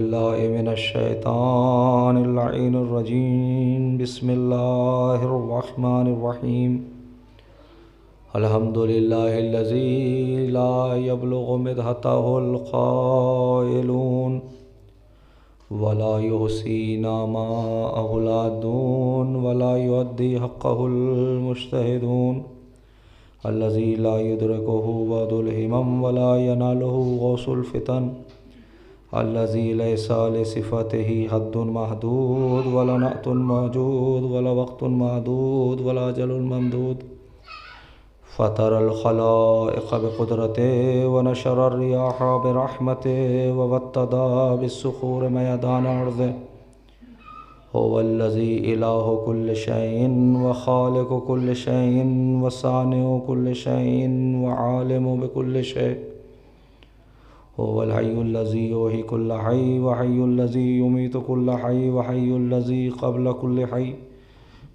بالله من الشيطان اللعين الرجيم. بسم الله الرحمن الرحيم. الحمد لله الذي لا يبلغ مدحته القائلون ولا يحصي نعماءه العادون ولا يؤدي حقه المجتهدون. الذي لا يدركه بعض الهمم ولا يناله غوث الفتن. الذي ليس لصفته حد محدود ولا نعت موجود ولا وقت محدود ولا أجل ممدود. فطر الخلائق بقدرته ونشر الرياح برحمته ووطد بالصخور ميدان أرضه. هو الذي إله كل شيء وخالق كل شيء وصانع كل شيء وعالم بكل شيء. هو الحي الذي يحيي كل حي وحي الذي يميت كل حي وحي الذي قبل كل حي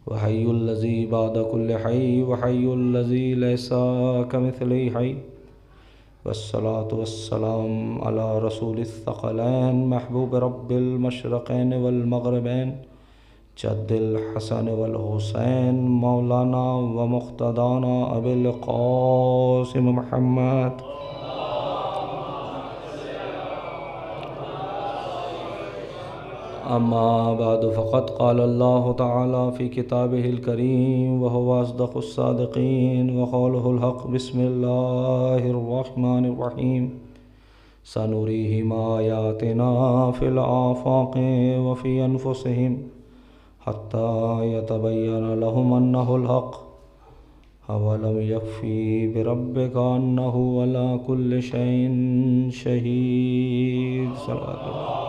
وحي الذي بعد كل حي وحي الذي ليس كمثله حي. والصلاة والسلام على رسول الثقلين محبوب رب المشرقين والمغربين جد الحسن والحسين مولانا ومقتدانا أبي القاسم محمد. أما بعد فقد قال الله تعالى في كتابه الكريم وهو أصدق الصادقين وقوله الحق. بسم الله الرحمن الرحيم. سنريهم آياتنا في الآفاق وفي أنفسهم حتى يتبين لهم أنه الحق. أولم يكفي بربك أنه على كل شيء شهيد. صلوات الله.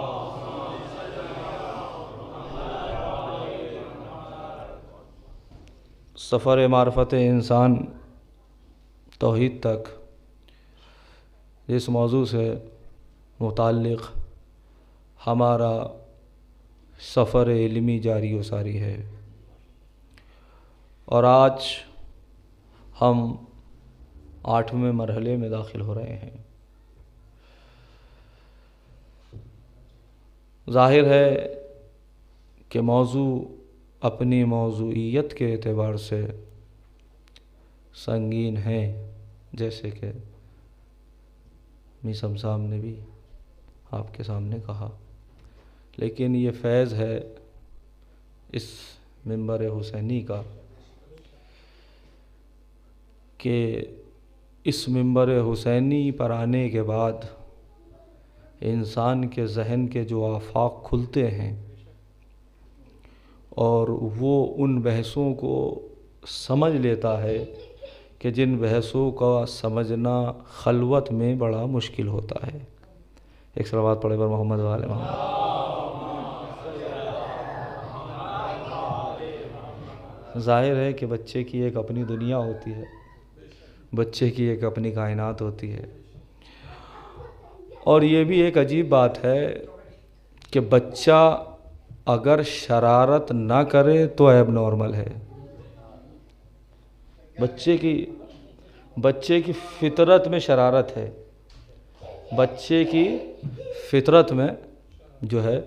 سفر معرفت انسان توحید تک، اس موضوع سے متعلق ہمارا سفر علمی جاری و ساری ہے، اور آج ہم 8ویں مرحلے میں داخل ہو رہے ہیں۔ ظاہر ہے کہ موضوع اپنی موضوعیت کے اعتبار سے سنگین ہیں، جیسے کہ میثم صاحب نے بھی آپ کے سامنے کہا، لیکن یہ فیض ہے اس منبر حسینی کا کہ اس منبر حسینی پر آنے کے بعد انسان کے ذہن کے جو آفاق کھلتے ہیں اور وہ ان بحثوں کو سمجھ لیتا ہے کہ جن بحثوں کا سمجھنا خلوت میں بڑا مشکل ہوتا ہے۔ ایک صلوات پڑھے پر محمد و آل محمد۔ ظاہر ہے کہ بچے کی ایک اپنی دنیا ہوتی ہے، بچے کی ایک اپنی کائنات ہوتی ہے، اور یہ بھی ایک عجیب بات ہے کہ بچہ اگر شرارت نہ کرے تو ایب نارمل ہے۔ بچے کی فطرت میں شرارت ہے، بچے کی فطرت میں جو ہے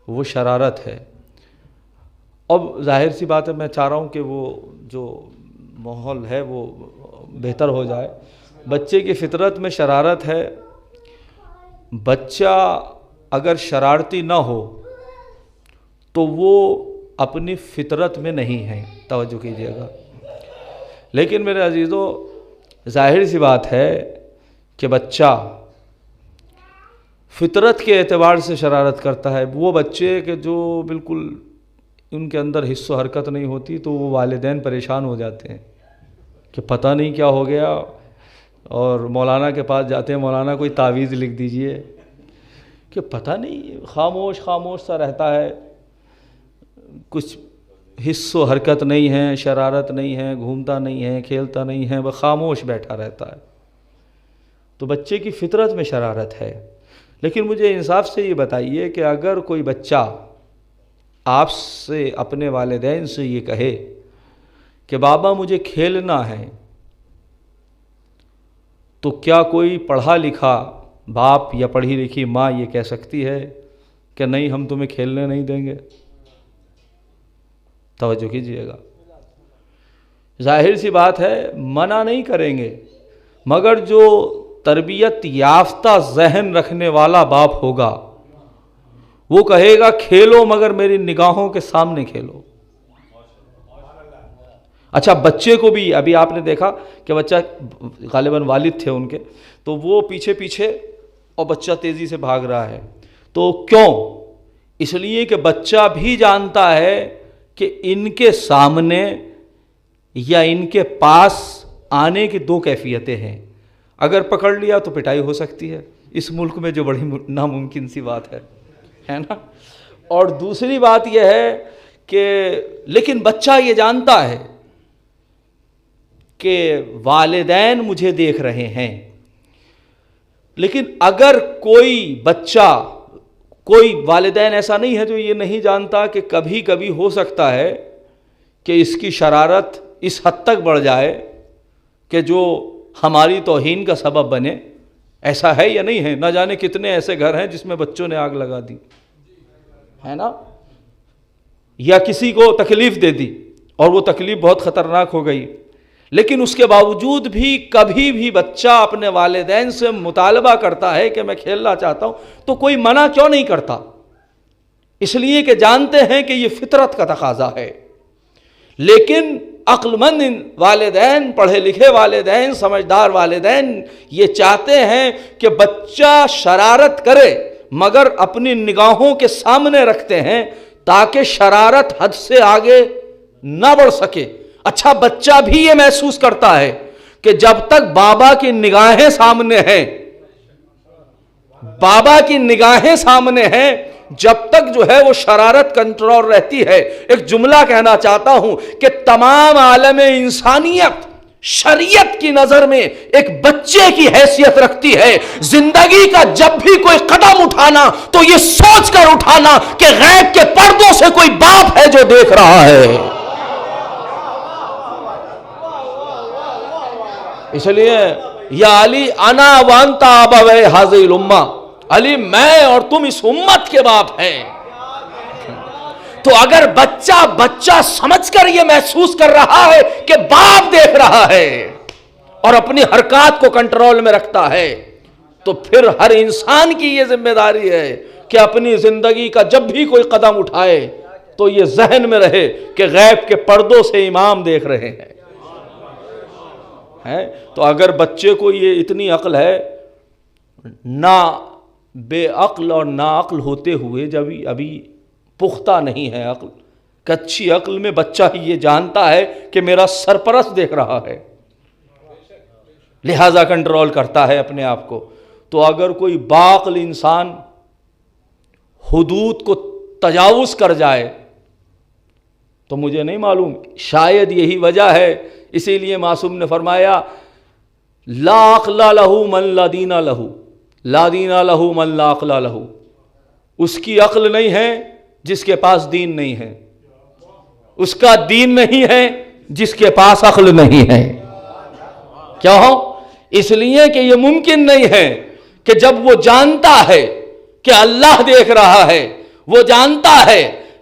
وہ شرارت ہے۔ اب ظاہر سی بات ہے، میں چاہ رہا ہوں کہ وہ جو ماحول ہے وہ بہتر ہو جائے۔ بچے کی فطرت میں شرارت ہے، بچہ اگر شرارتی نہ ہو تو وہ اپنی فطرت میں نہیں ہے، توجہ کیجیے گا۔ لیکن میرے عزیزو، ظاہر سی بات ہے کہ بچہ فطرت کے اعتبار سے شرارت کرتا ہے۔ وہ بچے کہ جو بالکل ان کے اندر حس و حرکت نہیں ہوتی تو وہ والدین پریشان ہو جاتے ہیں کہ پتہ نہیں کیا ہو گیا، اور مولانا کے پاس جاتے ہیں، مولانا کوئی تعویذ لکھ دیجئے، کہ پتہ نہیں خاموش خاموش سا رہتا ہے، کچھ حس و حرکت نہیں ہے، شرارت نہیں ہے، گھومتا نہیں ہے، کھیلتا نہیں ہے، وہ خاموش بیٹھا رہتا ہے۔ تو بچے کی فطرت میں شرارت ہے۔ لیکن مجھے انصاف سے یہ بتائیے کہ اگر کوئی بچہ آپ سے، اپنے والدین سے یہ کہے کہ بابا مجھے کھیلنا ہے، تو کیا کوئی پڑھا لکھا باپ یا پڑھی لکھی ماں یہ کہہ سکتی ہے کہ نہیں ہم تمہیں کھیلنے نہیں دیں گے؟ توجہ کیجئے گا، ظاہر سی بات ہے منع نہیں کریں گے، مگر جو تربیت یافتہ ذہن رکھنے والا باپ ہوگا وہ کہے گا کھیلو مگر میری نگاہوں کے سامنے کھیلو۔ اچھا بچے کو بھی ابھی آپ نے دیکھا کہ بچہ غالباً والد تھے ان کے، تو وہ پیچھے پیچھے اور بچہ تیزی سے بھاگ رہا ہے، تو کیوں؟ اس لیے کہ بچہ بھی جانتا ہے کہ ان کے سامنے یا ان کے پاس آنے کی دو کیفیتیں ہیں، اگر پکڑ لیا تو پٹائی ہو سکتی ہے، اس ملک میں جو بڑی ناممکن سی بات ہے نا، اور دوسری بات یہ ہے کہ لیکن بچہ یہ جانتا ہے کہ والدین مجھے دیکھ رہے ہیں، لیکن اگر کوئی بچہ، کوئی والدین ایسا نہیں ہے جو یہ نہیں جانتا کہ کبھی کبھی ہو سکتا ہے کہ اس کی شرارت اس حد تک بڑھ جائے کہ جو ہماری توہین کا سبب بنے۔ ایسا ہے یا نہیں ہے؟ نہ جانے کتنے ایسے گھر ہیں جس میں بچوں نے آگ لگا دی ہے نا، یا کسی کو تکلیف دے دی اور وہ تکلیف بہت خطرناک ہو گئی، لیکن اس کے باوجود بھی کبھی بھی بچہ اپنے والدین سے مطالبہ کرتا ہے کہ میں کھیلنا چاہتا ہوں، تو کوئی منع کیوں نہیں کرتا؟ اس لیے کہ جانتے ہیں کہ یہ فطرت کا تقاضا ہے۔ لیکن عقل مند والدین، پڑھے لکھے والدین، سمجھدار والدین یہ چاہتے ہیں کہ بچہ شرارت کرے مگر اپنی نگاہوں کے سامنے رکھتے ہیں تاکہ شرارت حد سے آگے نہ بڑھ سکے۔ اچھا بچہ بھی یہ محسوس کرتا ہے کہ جب تک بابا کی نگاہیں سامنے ہیں، بابا کی نگاہیں سامنے ہیں، جب تک جو ہے وہ شرارت کنٹرول رہتی ہے۔ ایک جملہ کہنا چاہتا ہوں کہ تمام عالم انسانیت شریعت کی نظر میں ایک بچے کی حیثیت رکھتی ہے۔ زندگی کا جب بھی کوئی قدم اٹھانا تو یہ سوچ کر اٹھانا کہ غیب کے پردوں سے کوئی باپ ہے جو دیکھ رہا ہے۔ اس لیے یا علی انا وانتا ابوے ھذی الامہ، علی میں اور تم اس امت کے باپ ہیں۔ تو اگر بچہ سمجھ کر یہ محسوس کر رہا ہے کہ باپ دیکھ رہا ہے اور اپنی حرکات کو کنٹرول میں رکھتا ہے، تو پھر ہر انسان کی یہ ذمہ داری ہے کہ اپنی زندگی کا جب بھی کوئی قدم اٹھائے تو یہ ذہن میں رہے کہ غیب کے پردوں سے امام دیکھ رہے ہیں۔ تو اگر بچے کو یہ اتنی عقل ہے، نہ بے عقل اور ناعقل ہوتے ہوئے جب ابھی پختہ نہیں ہے عقل، کچی عقل میں بچہ ہی یہ جانتا ہے کہ میرا سرپرست دیکھ رہا ہے، لہذا کنٹرول کرتا ہے اپنے آپ کو۔ تو اگر کوئی باعقل انسان حدود کو تجاوز کر جائے تو مجھے نہیں معلوم، شاید یہی وجہ ہے، اسی لیے معصوم نے فرمایا لا عقل لہ من لا دین لہ، لا دین لہ من لا عقل لہ، اس کی عقل نہیں ہے جس کے پاس دین نہیں ہے، اس کا دین نہیں ہے جس کے پاس عقل نہیں ہے۔ کیوں؟ اس لیے کہ یہ ممکن نہیں ہے کہ جب وہ جانتا ہے کہ اللہ دیکھ رہا ہے، وہ جانتا ہے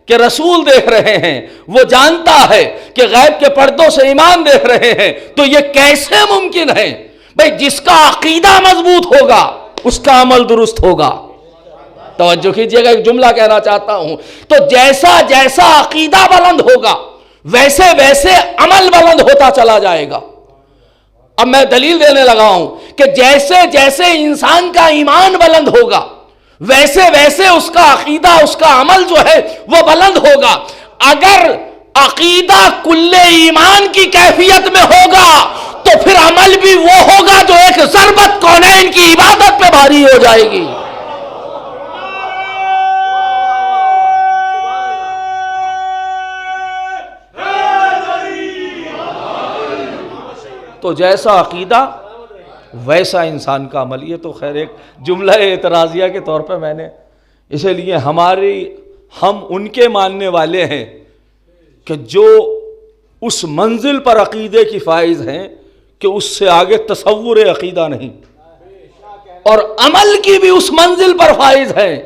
کہ رسول دیکھ رہے ہیں، وہ جانتا ہے کہ غیب کے پردوں سے امام دیکھ رہے ہیں، تو یہ کیسے ممکن ہے؟ بھئی جس کا عقیدہ مضبوط ہوگا اس کا عمل درست ہوگا۔ توجہ کیجئے گا، ایک جملہ کہنا چاہتا ہوں، تو جیسا جیسا عقیدہ بلند ہوگا ویسے ویسے عمل بلند ہوتا چلا جائے گا۔ اب میں دلیل دینے لگا ہوں کہ جیسے جیسے انسان کا ایمان بلند ہوگا ویسے ویسے اس کا عقیدہ، اس کا عمل جو ہے وہ بلند ہوگا۔ اگر عقیدہ کل ایمان کی کیفیت میں ہوگا تو پھر عمل بھی وہ ہوگا جو ایک ضربت کونین کی عبادت پہ بھاری ہو جائے گی۔ تو جیسا عقیدہ ویسا انسان کا عمل۔ یہ تو خیر ایک جملہ اعتراضیہ کے طور پہ میں نے، اسی لیے ہم ان کے ماننے والے ہیں کہ جو اس منزل پر عقیدے کی فائز ہیں کہ اس سے آگے تصور عقیدہ نہیں، اور عمل کی بھی اس منزل پر فائز ہیں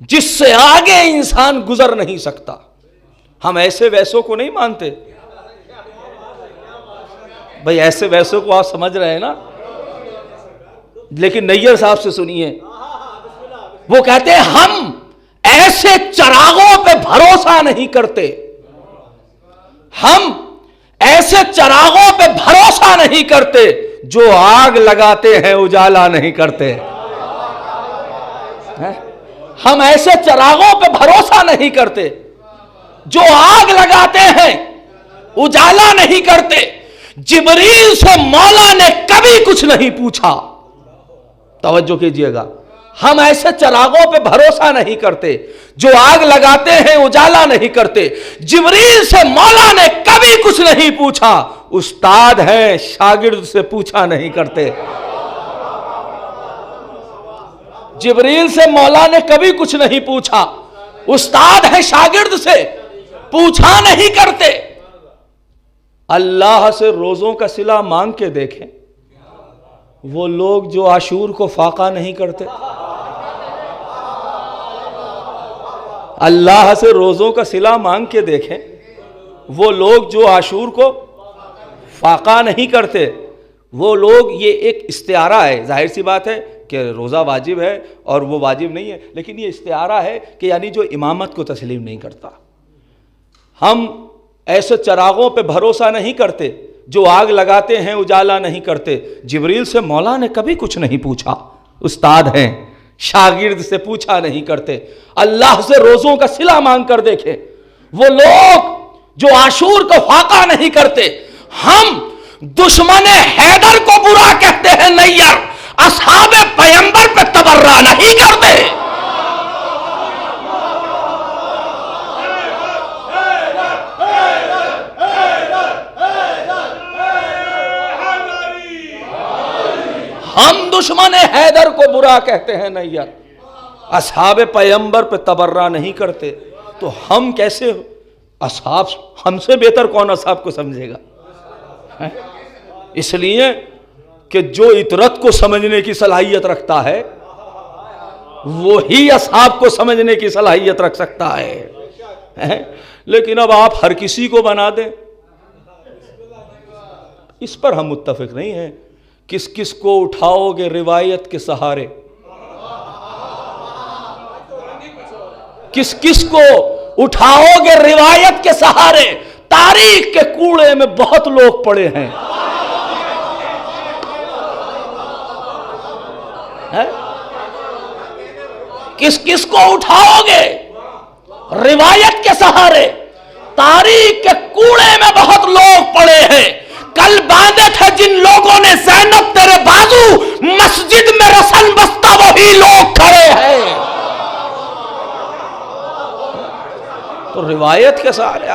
جس سے آگے انسان گزر نہیں سکتا. ہم ایسے ویسوں کو نہیں مانتے بھائی، ایسے ویسوں کو آپ سمجھ رہے ہیں نا، لیکن نیّر صاحب سے سنیے، وہ کہتے ہیں ہم ایسے چراغوں پہ بھروسہ نہیں کرتے، ہم ایسے چراغوں پہ بھروسہ نہیں کرتے جو آگ لگاتے ہیں اجالا نہیں کرتے. ہم ایسے چراغوں پہ بھروسہ نہیں کرتے جو آگ لگاتے ہیں اجالا نہیں کرتے. جبریل سے مولا نے کبھی کچھ نہیں پوچھا. توجہ کیجئے گا، ہم ایسے چراغوں پہ بھروسہ نہیں کرتے جو آگ لگاتے ہیں اجالا نہیں کرتے. جبریل سے مولا نے کبھی کچھ نہیں پوچھا. استاد ہیں، شاگرد سے پوچھا نہیں کرتے. جبریل سے مولا نے کبھی کچھ نہیں پوچھا. استاد ہیں، شاگرد سے پوچھا نہیں کرتے. اللہ سے روزوں کا صلہ مانگ کے دیکھیں، وہ لوگ جو عاشور کو فاقہ نہیں کرتے. اللہ سے روزوں کا صلہ مانگ کے دیکھیں، وہ لوگ جو عاشور کو فاقہ نہیں کرتے. وہ لوگ، یہ ایک استعارہ ہے، ظاہر سی بات ہے کہ روزہ واجب ہے اور وہ واجب نہیں ہے، لیکن یہ استعارہ ہے کہ یعنی جو امامت کو تسلیم نہیں کرتا. ہم ایسے چراغوں پہ بھروسہ نہیں کرتے جو آگ لگاتے ہیں اجالا نہیں کرتے. جبریل سے مولا نے کبھی کچھ نہیں پوچھا. استاد ہیں، شاگرد سے پوچھا نہیں کرتے. اللہ سے روزوں کا صلہ مانگ کر دیکھیں، وہ لوگ جو عاشور کو فاقہ نہیں کرتے. ہم دشمن حیدر کو برا کہتے ہیں نیّر، اصحاب پیغمبر پہ تبرہ نہیں کرتے. ہم دشمن حیدر کو برا کہتے ہیں نیّر، اصحاب پیغمبر پہ تبرہ نہیں کرتے. تو ہم کیسے اصحاب، ہم سے بہتر کون اصحاب کو سمجھے گا؟ اس لیے کہ جو اطرت کو سمجھنے کی صلاحیت رکھتا ہے وہی اصحاب کو سمجھنے کی صلاحیت رکھ سکتا ہے. لیکن اب آپ ہر کسی کو بنا دیں، اس پر ہم متفق نہیں ہیں. کس کس کو اٹھاؤ گے روایت کے سہارے؟ کس کس کو اٹھاؤ گے روایت کے سہارے؟ تاریخ کے کوڑے میں بہت لوگ پڑے ہیں. کس کس کو اٹھاؤ گے روایت کے سہارے؟ تاریخ کے کوڑے میں بہت لوگ پڑے ہیں. کل باندھے تھے جن لوگوں نے زینب تیرے بازو، مسجد میں رسن بستہ وہی لوگ کھڑے ہیں. تو روایت کے سہارے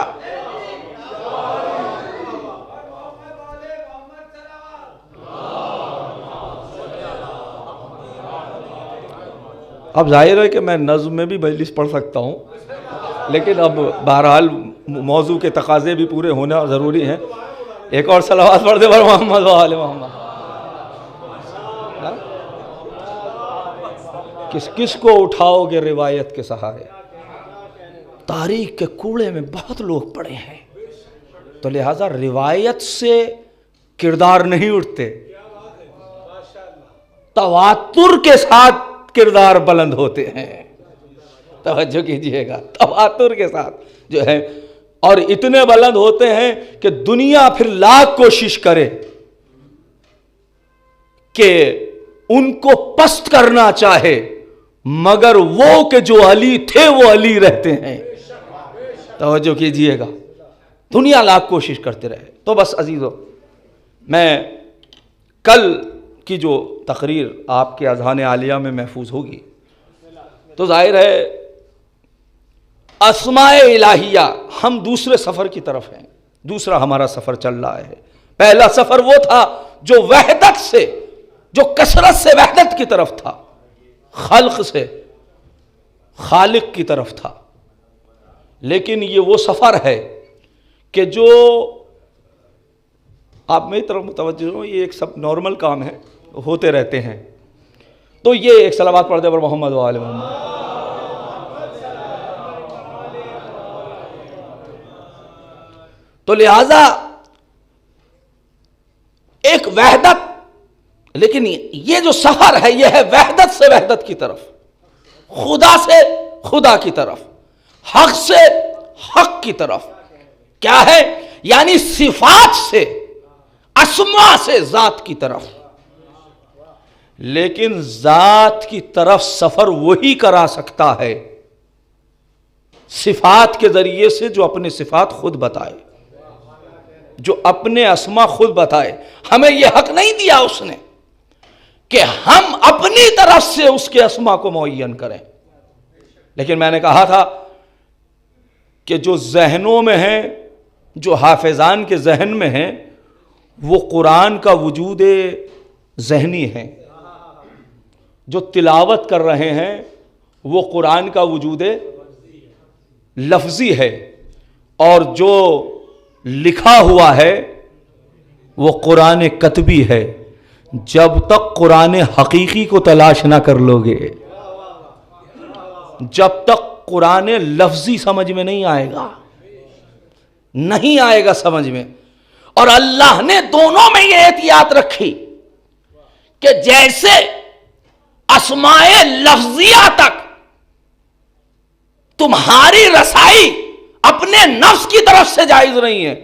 اب ظاہر ہے کہ میں نظم میں بھی مجلس پڑھ سکتا ہوں، لیکن اب بہرحال موضوع کے تقاضے بھی پورے ہونا ضروری ہیں. ایک اور صلوات پڑھ دے بر محمد و آل محمد. کس کس کو اٹھاؤ گے روایت کے سہارے؟ تاریخ کے کوڑے میں بہت لوگ پڑے ہیں. تو لہٰذا روایت سے کردار نہیں اٹھتے، تواتر کے ساتھ کردار بلند ہوتے ہیں. توجہ کیجئے گا، تواتر کے ساتھ جو ہے، اور اتنے بلند ہوتے ہیں کہ دنیا پھر لاکھ کوشش کرے کہ ان کو پست کرنا چاہے، مگر وہ کہ جو علی تھے وہ علی رہتے ہیں. توجہ کیجئے گا، دنیا لاکھ کوشش کرتے رہے. تو بس عزیزو، میں کل کی جو تقریر آپ کے اذہان عالیہ میں محفوظ ہوگی تو ظاہر ہے اسماء الہیہ، ہم دوسرے سفر کی طرف ہیں. دوسرا ہمارا سفر چل رہا ہے. پہلا سفر وہ تھا جو وحدت سے، جو کثرت سے وحدت کی طرف تھا، خلق سے خالق کی طرف تھا. لیکن یہ وہ سفر ہے کہ جو آپ میری طرف متوجہ ہو، یہ ایک سب نارمل کام ہے، ہوتے رہتے ہیں. تو یہ ایک صلوات پڑھ دے پر محمد و آل محمد. تو لہذا ایک وحدت، لیکن یہ جو سفر ہے یہ ہے وحدت سے وحدت کی طرف، خدا سے خدا کی طرف، حق سے حق کی طرف. کیا ہے؟ یعنی صفات سے، اسما سے ذات کی طرف. لیکن ذات کی طرف سفر وہی کرا سکتا ہے صفات کے ذریعے سے جو اپنے صفات خود بتائے، جو اپنے اسما خود بتائے. ہمیں یہ حق نہیں دیا اس نے کہ ہم اپنی طرف سے اس کے اسما کو معین کریں. لیکن میں نے کہا تھا کہ جو ذہنوں میں ہیں، جو حافظان کے ذہن میں ہیں، وہ قرآن کا وجود ذہنی ہے. جو تلاوت کر رہے ہیں وہ قرآن کا وجود لفظی ہے، اور جو لکھا ہوا ہے وہ قرآن کتبی ہے. جب تک قرآن حقیقی کو تلاش نہ کر لو گے، جب تک قرآن لفظی سمجھ میں نہیں آئے گا، نہیں آئے گا سمجھ میں. اور اللہ نے دونوں میں یہ احتیاط رکھی کہ جیسے اسماء لفظیہ تک تمہاری رسائی اپنے نفس کی طرف سے جائز نہیں ہے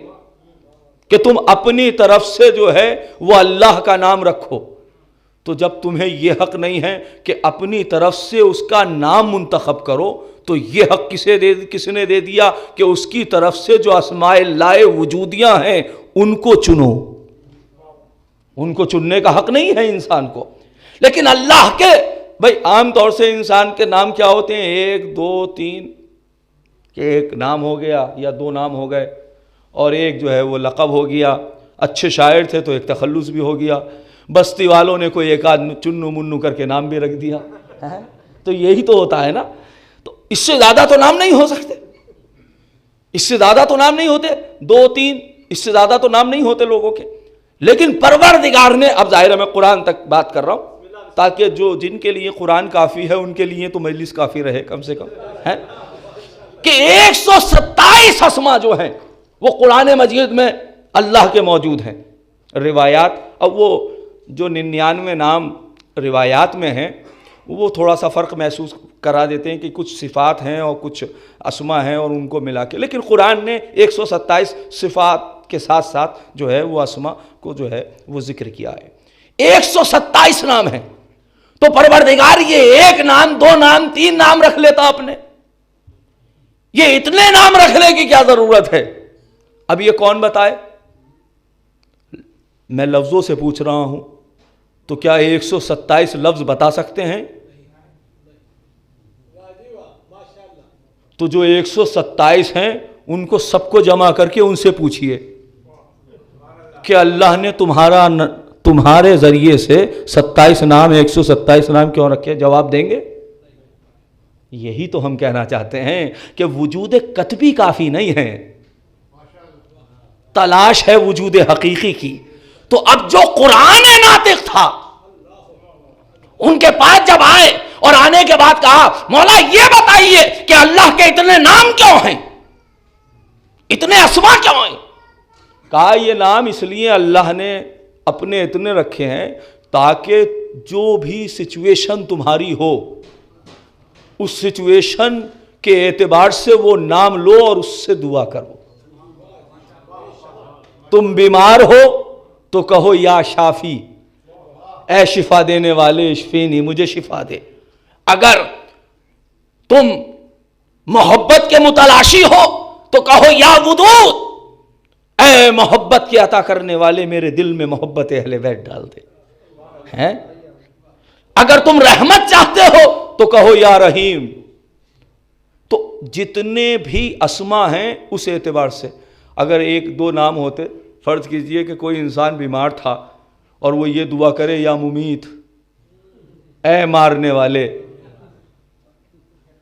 کہ تم اپنی طرف سے جو ہے وہ اللہ کا نام رکھو، تو جب تمہیں یہ حق نہیں ہے کہ اپنی طرف سے اس کا نام منتخب کرو، تو یہ حق کس نے دے دیا کہ اس کی طرف سے جو اسماء اللہ وجودیاں ہیں ان کو چنو. ان کو چننے کا حق نہیں ہے انسان کو. لیکن اللہ کے بھائی عام طور سے انسان کے نام کیا ہوتے ہیں؟ 1 2 3، کہ ایک نام ہو گیا یا 2 نام ہو گئے، اور ایک جو ہے وہ لقب ہو گیا. اچھے شاعر تھے تو ایک تخلص بھی ہو گیا. بستی والوں نے کوئی ایک آدمی چنو منو کر کے نام بھی رکھ دیا. تو یہی تو ہوتا ہے نا. تو اس سے زیادہ تو نام نہیں ہو سکتے، اس سے زیادہ تو نام نہیں ہوتے. 2 3 اس سے زیادہ تو نام نہیں ہوتے لوگوں کے. لیکن پروردگار نے، اب ظاہر ہے میں قرآن تک بات کر رہا ہوں تاکہ جن کے لیے قرآن کافی ہے ان کے لیے تو مجلس کافی رہے کم سے کم، ہے کہ 127 اسما جو ہیں وہ قرآن مجید میں اللہ کے موجود ہیں. روایات، اب وہ جو 99 نام روایات میں ہیں وہ تھوڑا سا فرق محسوس کرا دیتے ہیں کہ کچھ صفات ہیں اور کچھ اسما ہیں اور ان کو ملا کے، لیکن قرآن نے 127 صفات کے ساتھ ساتھ جو ہے وہ اسما کو جو ہے وہ ذکر کیا ہے. 127 نام ہیں. تو پروردگار یہ 1 نام 2 نام 3 نام رکھ لیتا اپنے، یہ اتنے نام رکھنے کی کیا ضرورت ہے؟ اب یہ کون بتائے؟ میں لفظوں سے پوچھ رہا ہوں، تو کیا 127 لفظ بتا سکتے ہیں؟ تو جو 127 ہیں ان کو سب کو جمع کر کے ان سے پوچھئے کہ اللہ نے تمہارے ذریعے سے 27 نام 127 نام کیوں رکھے؟ جواب دیں گے؟ یہی تو ہم کہنا چاہتے ہیں کہ وجود کتبی کافی نہیں ہے، تلاش ہے وجود حقیقی کی. تو اب جو قرآن ناطق تھا ان کے پاس جب آئے اور آنے کے بعد کہا مولا یہ بتائیے کہ اللہ کے اتنے نام کیوں ہیں، اتنے اسما کیوں ہیں؟ کہا یہ نام اس لیے اللہ نے اپنے اتنے رکھے ہیں تاکہ جو بھی سچویشن تمہاری ہو اس سچویشن کے اعتبار سے وہ نام لو اور اس سے دعا کرو. تم بیمار ہو تو کہو یا شافی، اے شفا دینے والے اشفینی، مجھے شفا دے. اگر تم محبت کے متلاشی ہو تو کہو یا ودود، اے محبت کی عطا کرنے والے میرے دل میں محبت اہل بیت ڈال دے. ہیں اگر تم رحمت چاہتے ہو تو کہو یا رحیم. تو جتنے بھی اسما ہیں اس اعتبار سے اگر 1 2 نام ہوتے، فرض کیجئے کہ کوئی انسان بیمار تھا اور وہ یہ دعا کرے یا ممیت، اے مارنے والے،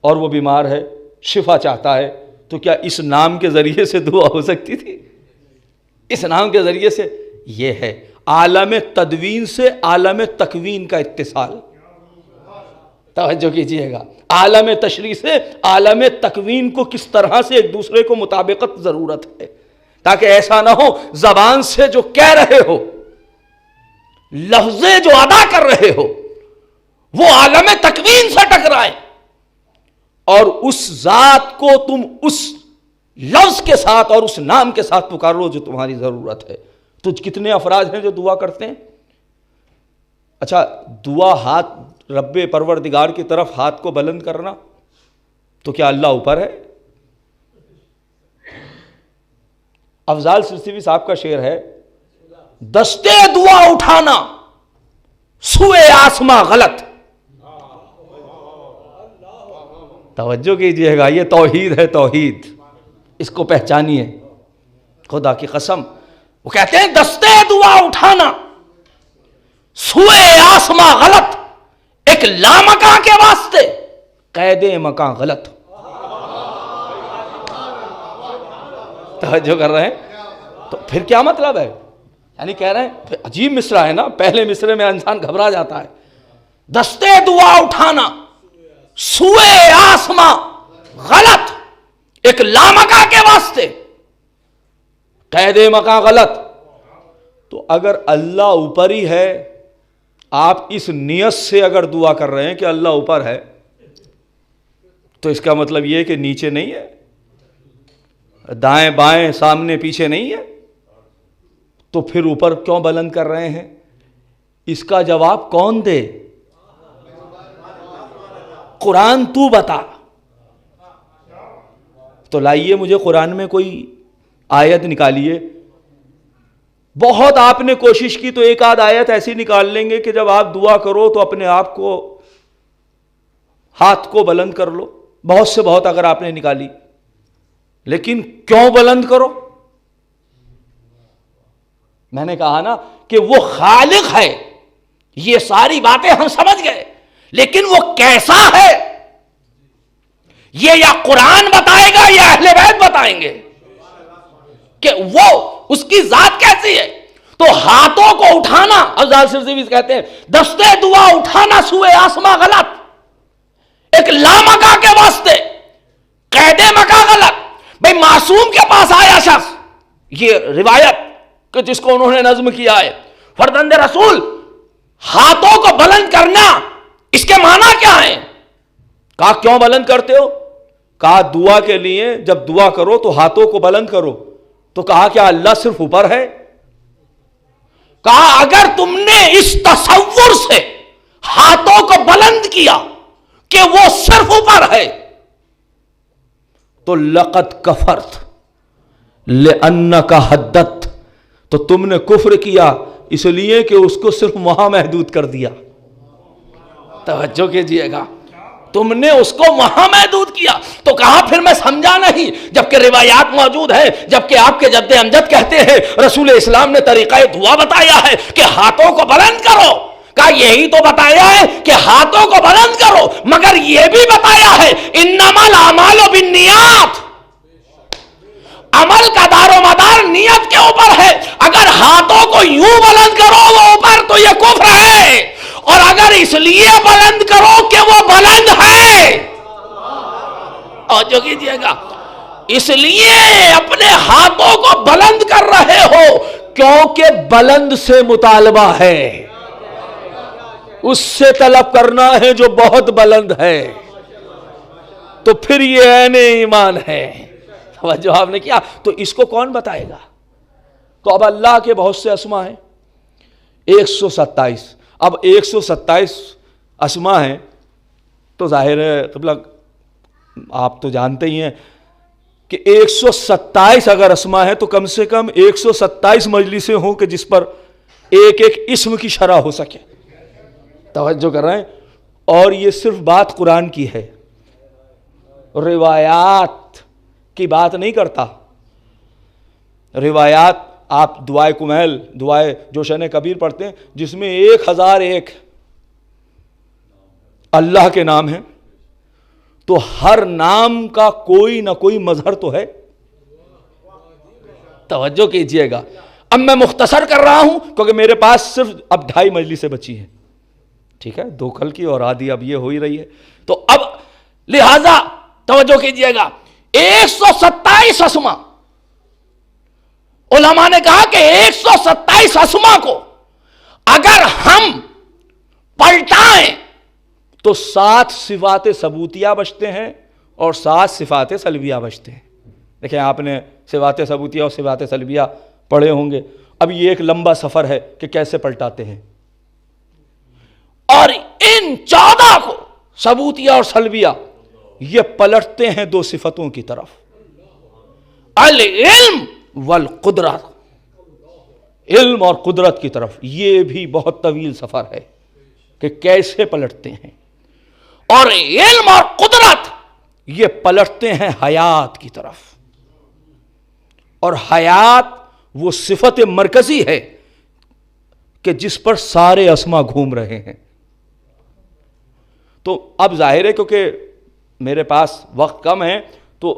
اور وہ بیمار ہے شفا چاہتا ہے، تو کیا اس نام کے ذریعے سے دعا ہو سکتی تھی؟ اس نام کے ذریعے سے. یہ ہے عالم تدوین سے عالم تکوین کا اتصال. توجہ کیجئے گا، عالم تشریح سے عالم تکوین کو کس طرح سے ایک دوسرے کو مطابقت ضرورت ہے تاکہ ایسا نہ ہو زبان سے جو کہہ رہے ہو، لفظیں جو ادا کر رہے ہو، وہ عالم تکوین سے ٹکرائیں اور اس ذات کو تم اس لفظ کے ساتھ اور اس نام کے ساتھ پکارو جو تمہاری ضرورت ہے۔ تو کتنے افراد ہیں جو دعا کرتے ہیں؟ اچھا، دعا ہاتھ رب پروردگار کی طرف ہاتھ کو بلند کرنا، تو کیا اللہ اوپر ہے؟ افضال سرسوی صاحب کا شعر ہے، دستے دعا اٹھانا سوئے آسماں غلط۔ توجہ کیجئے گا، یہ توحید ہے، توحید، اس کو پہچانیے خدا کی قسم۔ وہ کہتے ہیں دستے دعا اٹھانا سوئے آسماں غلط، ایک لامکاں کے واسطے قید مکاں غلط۔ توجہ کر رہے ہیں؟ تو پھر کیا مطلب ہے؟ یعنی کہہ رہے ہیں، عجیب مصرع ہے نا، پہلے مصرے میں انسان گھبرا جاتا ہے۔ دستے دعا اٹھانا سوئے آسماں غلط، ایک لامکاں کے واسطے قید مکاں غلط۔ تو اگر اللہ اوپر ہی ہے، آپ اس نیت سے اگر دعا کر رہے ہیں کہ اللہ اوپر ہے، تو اس کا مطلب یہ ہے کہ نیچے نہیں ہے، دائیں بائیں سامنے پیچھے نہیں ہے، تو پھر اوپر کیوں بلند کر رہے ہیں؟ اس کا جواب کون دے؟ قرآن تو بتا۔ تو لائیے مجھے قرآن میں کوئی آیت نکالیے۔ بہت آپ نے کوشش کی تو ایک آدھ آیت ایسی نکال لیں گے کہ جب آپ دعا کرو تو اپنے آپ کو ہاتھ کو بلند کر لو، بہت سے بہت اگر آپ نے نکالی، لیکن کیوں بلند کرو؟ میں نے کہا نا کہ وہ خالق ہے، یہ ساری باتیں ہم سمجھ گئے، لیکن وہ کیسا ہے یہ یا قرآن بتائے گا یا اہل بیت بتائیں گے کہ وہ اس کی ذات کیسی ہے۔ تو ہاتھوں کو اٹھانا، افضال سرسوی کہتے ہیں دستے دعا اٹھانا سوئے آسماں غلط، ایک لامکاں کے واسطے قید مکاں غلط۔ بھئی معصوم کے پاس آیا شخص، یہ روایت کہ جس کو انہوں نے نظم کیا ہے، فرزند رسول ہاتھوں کو بلند کرنا اس کے معنی کیا ہیں؟ کہا کیوں بلند کرتے ہو؟ کہا دعا کے لیے، جب دعا کرو تو ہاتھوں کو بلند کرو۔ تو کہا کیا اللہ صرف اوپر ہے؟ کہا اگر تم نے اس تصور سے ہاتھوں کو بلند کیا کہ وہ صرف اوپر ہے تو لقد کفرت لأنک حدت، تو تم نے کفر کیا اس لیے کہ اس کو صرف وہاں محدود کر دیا۔ توجہ کیجئے گا، تم نے اس کو وہاں محدود کیا۔ تو کہا پھر میں سمجھا نہیں، جبکہ روایات موجود ہیں، جبکہ آپ کے جد امجد کہتے ہیں رسول اسلام نے طریقہ دعا بتایا ہے کہ ہاتھوں کو بلند کرو۔ کہا یہی تو بتایا ہے کہ ہاتھوں کو بلند کرو، مگر یہ بھی بتایا ہے انما الاعمال بالنیات، عمل کا دار و مدار نیت کے اوپر ہے۔ اگر ہاتھوں کو یوں بلند کرو وہ اوپر، تو یہ کفر ہے، اور اگر اس لیے بلند کرو کہ وہ بلند ہے، اور جو کیجئے گا، اس لیے اپنے ہاتھوں کو بلند کر رہے ہو کیونکہ بلند سے مطالبہ ہے، اس سے طلب کرنا ہے جو بہت بلند ہے، تو پھر یہ عین ایمان ہے۔ جو آپ نے کیا، تو اس کو کون بتائے گا؟ تو اب اللہ کے بہت سے اسما ہیں، 127۔ اب 127 اسما ہیں، تو ظاہر ہے قبلہ آپ تو جانتے ہی ہیں کہ 127 اگر اسما ہے تو کم سے کم 127 مجلسیں ہوں کہ جس پر ایک ایک اسم کی شرح ہو سکے۔ توجہ کر رہے ہیں؟ اور یہ صرف بات قرآن کی ہے، روایات کی بات نہیں کرتا۔ روایات آپ دعائے کمیل، دعائے جوشن کبیر پڑھتے ہیں جس میں 1001 اللہ کے نام ہیں، تو ہر نام کا کوئی نہ کوئی مظہر تو ہے۔ توجہ کیجئے گا، اب میں مختصر کر رہا ہوں کیونکہ میرے پاس صرف اب 2.5 مجلسیں بچی ہیں، ٹھیک ہے، 2 کل کی اور آدھی اب یہ ہو ہی رہی ہے۔ تو اب لہذا توجہ کیجئے گا، 127 اسما علماء نے کہا کہ 127 اسما کو اگر ہم پلٹائیں تو 7 صفات ثبوتیہ بچتے ہیں اور 7 صفات سلبیہ بچتے ہیں. دیکھیں آپ نے صفات ثبوتیہ اور صفات سلبیہ پڑھے ہوں گے. اب یہ ایک لمبا سفر ہے کہ کیسے پلٹاتے ہیں. اور ان 14 کو ثبوتیہ اور سلبیہ یہ پلٹتے ہیں 2 صفتوں کی طرف، العلم والقدرت، علم اور قدرت کی طرف. یہ بھی بہت طویل سفر ہے کہ کیسے پلٹتے ہیں. اور علم اور قدرت یہ پلٹتے ہیں حیات کی طرف. اور حیات وہ صفت مرکزی ہے کہ جس پر سارے اسما گھوم رہے ہیں. تو اب ظاہر ہے کیونکہ میرے پاس وقت کم ہے تو